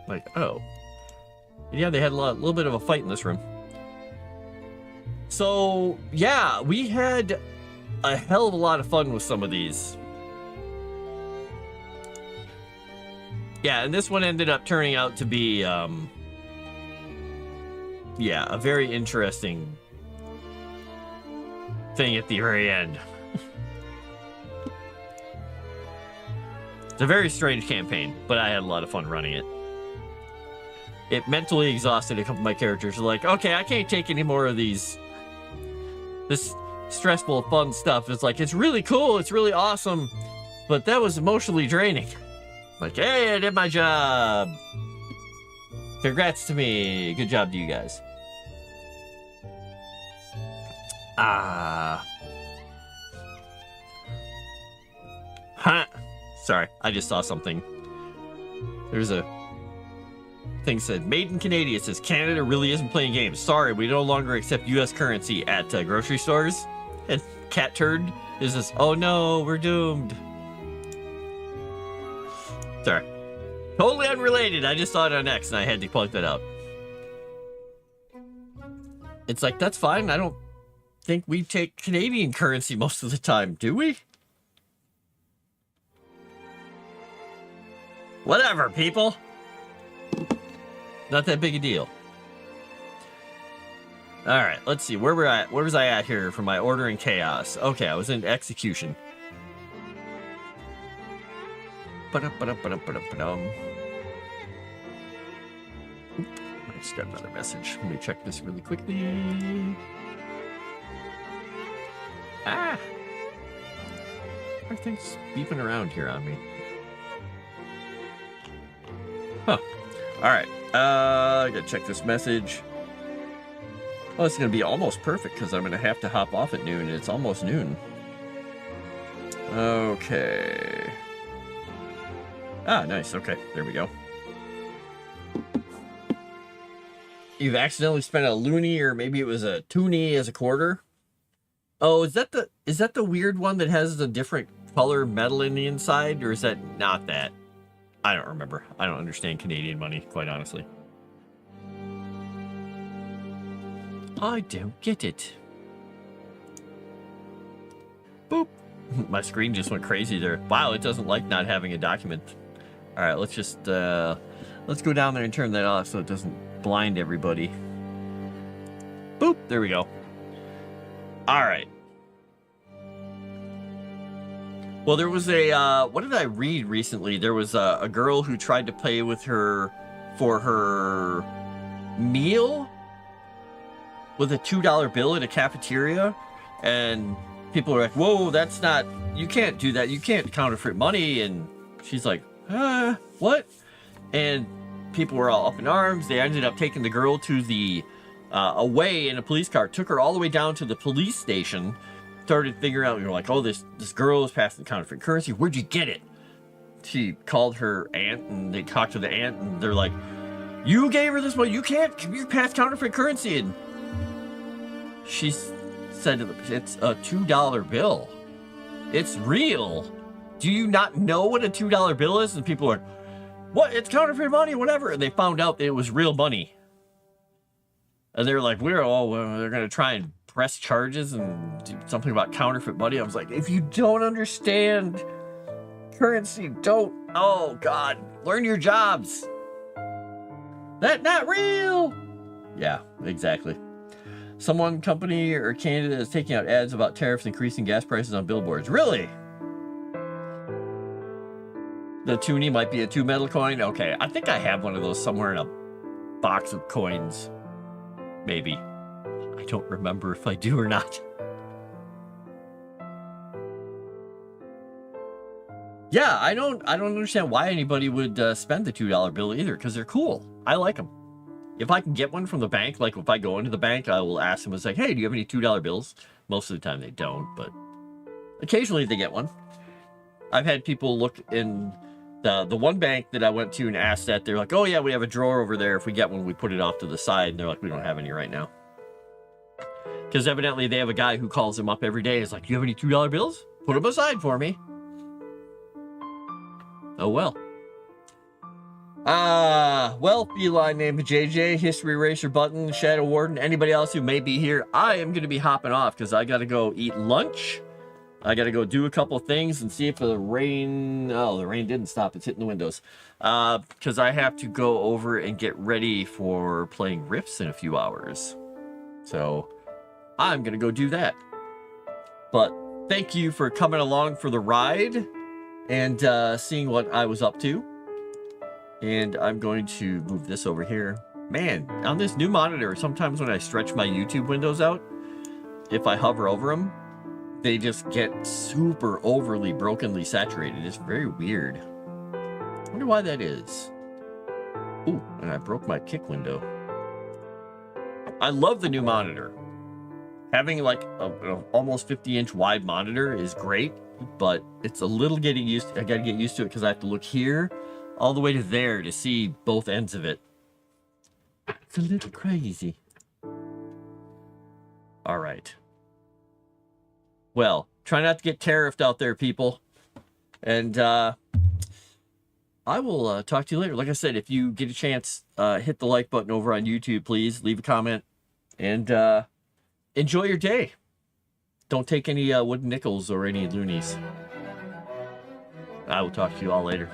Like, oh. Yeah, they had a little bit of a fight in this room. So, yeah, we had a hell of a lot of fun with some of these. Yeah, and this one ended up turning out to be, yeah, a very interesting thing at the very end. It's a very strange campaign, but I had a lot of fun running it. It mentally exhausted a couple of my characters. They're like, okay, I can't take any more of this stressful, fun stuff. It's like, it's really cool, it's really awesome, but that was emotionally draining. Like, hey, I did my job. Congrats to me. Good job to you guys. Huh. Sorry, I just saw something. There's a thing said, Made in Canada. It says, Canada really isn't playing games. Sorry, we no longer accept U.S. currency at grocery stores. And Cat Turd is this, oh no, we're doomed. Sorry. Totally unrelated. I just saw it on X and I had to point that out. It's like, that's fine. I don't think we take Canadian currency most of the time, do we? Whatever, people. Not that big a deal. All right, let's see. Where we're at? Where was I at here for my order in chaos? Okay, I was in execution. I just got another message. Let me check this really quickly. Ah. Are things beeping around here on me? Huh. Alright. I gotta check this message. Oh, it's gonna be almost perfect because I'm gonna have to hop off at noon and it's almost noon. Okay. Ah, nice. Okay, there we go. You've accidentally spent a loonie, or maybe it was a toonie as a quarter. Oh, is that the weird one that has the different color metal in the inside, or is that not that? I don't remember. I don't understand Canadian money, quite honestly. I don't get it. Boop. My screen just went crazy there. Wow, it doesn't like not having a document. All right, let's just let's go down there and turn that off so it doesn't blind everybody. Boop, there we go. All right. Well, there was a what did I read recently? There was a girl who tried to pay with her for her meal with a $2 bill at a cafeteria, and people are like, whoa, that's not, you can't do that, you can't counterfeit money. And she's like, what? And people were all up in arms. They ended up taking the girl to the away in a police car, took her all the way down to the police station, started figuring out, you're like, oh, this girl is passing counterfeit currency, where'd you get it? She called her aunt, and they talked to the aunt, and they're like, you gave her this money, you pass counterfeit currency. And she said, it's a $2 bill. It's real. Do you not know what a $2 bill is? And people are, what? It's counterfeit money, whatever. And they found out that it was real money. And they're like, they're going to try and press charges and do something about counterfeit money. I was like, if you don't understand currency, oh God, learn your jobs. That's not real. Yeah, exactly. Someone, company, or candidate is taking out ads about tariffs increasing gas prices on billboards. Really? The toonie might be a 2 metal coin? Okay, I think I have one of those somewhere in a box of coins. Maybe. I don't remember if I do or not. Yeah, I don't understand why anybody would spend the $2 bill either, because they're cool. I like them. If I can get one from the bank, like if I go into the bank, I will ask them, it's like, hey, do you have any $2 bills? Most of the time they don't, but occasionally they get one. I've had people look in the one bank that I went to and asked that. They're like, oh yeah, we have a drawer over there. If we get one, we put it off to the side. And they're like, we don't have any right now. Because evidently they have a guy who calls them up every day. It's like, do you have any $2 bills? Put them aside for me. Oh, well. Well, Feline named JJ, History Racer Button, Shadow Warden, anybody else who may be here, I am going to be hopping off because I got to go eat lunch. I got to go do a couple things and see if the rain, oh, the rain didn't stop. It's hitting the windows. Because I have to go over and get ready for playing Rifts in a few hours. So I'm going to go do that. But thank you for coming along for the ride and seeing what I was up to. And I'm going to move this over here. Man, on this new monitor, sometimes when I stretch my YouTube windows out, if I hover over them, they just get super overly brokenly saturated. It's very weird. I wonder why that is. Ooh, and I broke my kick window. I love the new monitor. Having like a almost 50-inch wide monitor is great, but it's a little getting used to, I gotta get used to it because I have to look here all the way to there to see both ends of it. It's a little crazy. All right. Well, try not to get tariffed out there, people. And I will talk to you later. Like I said, if you get a chance, hit the like button over on YouTube, please. Leave a comment. And enjoy your day. Don't take any wooden nickels or any loonies. I will talk to you all later.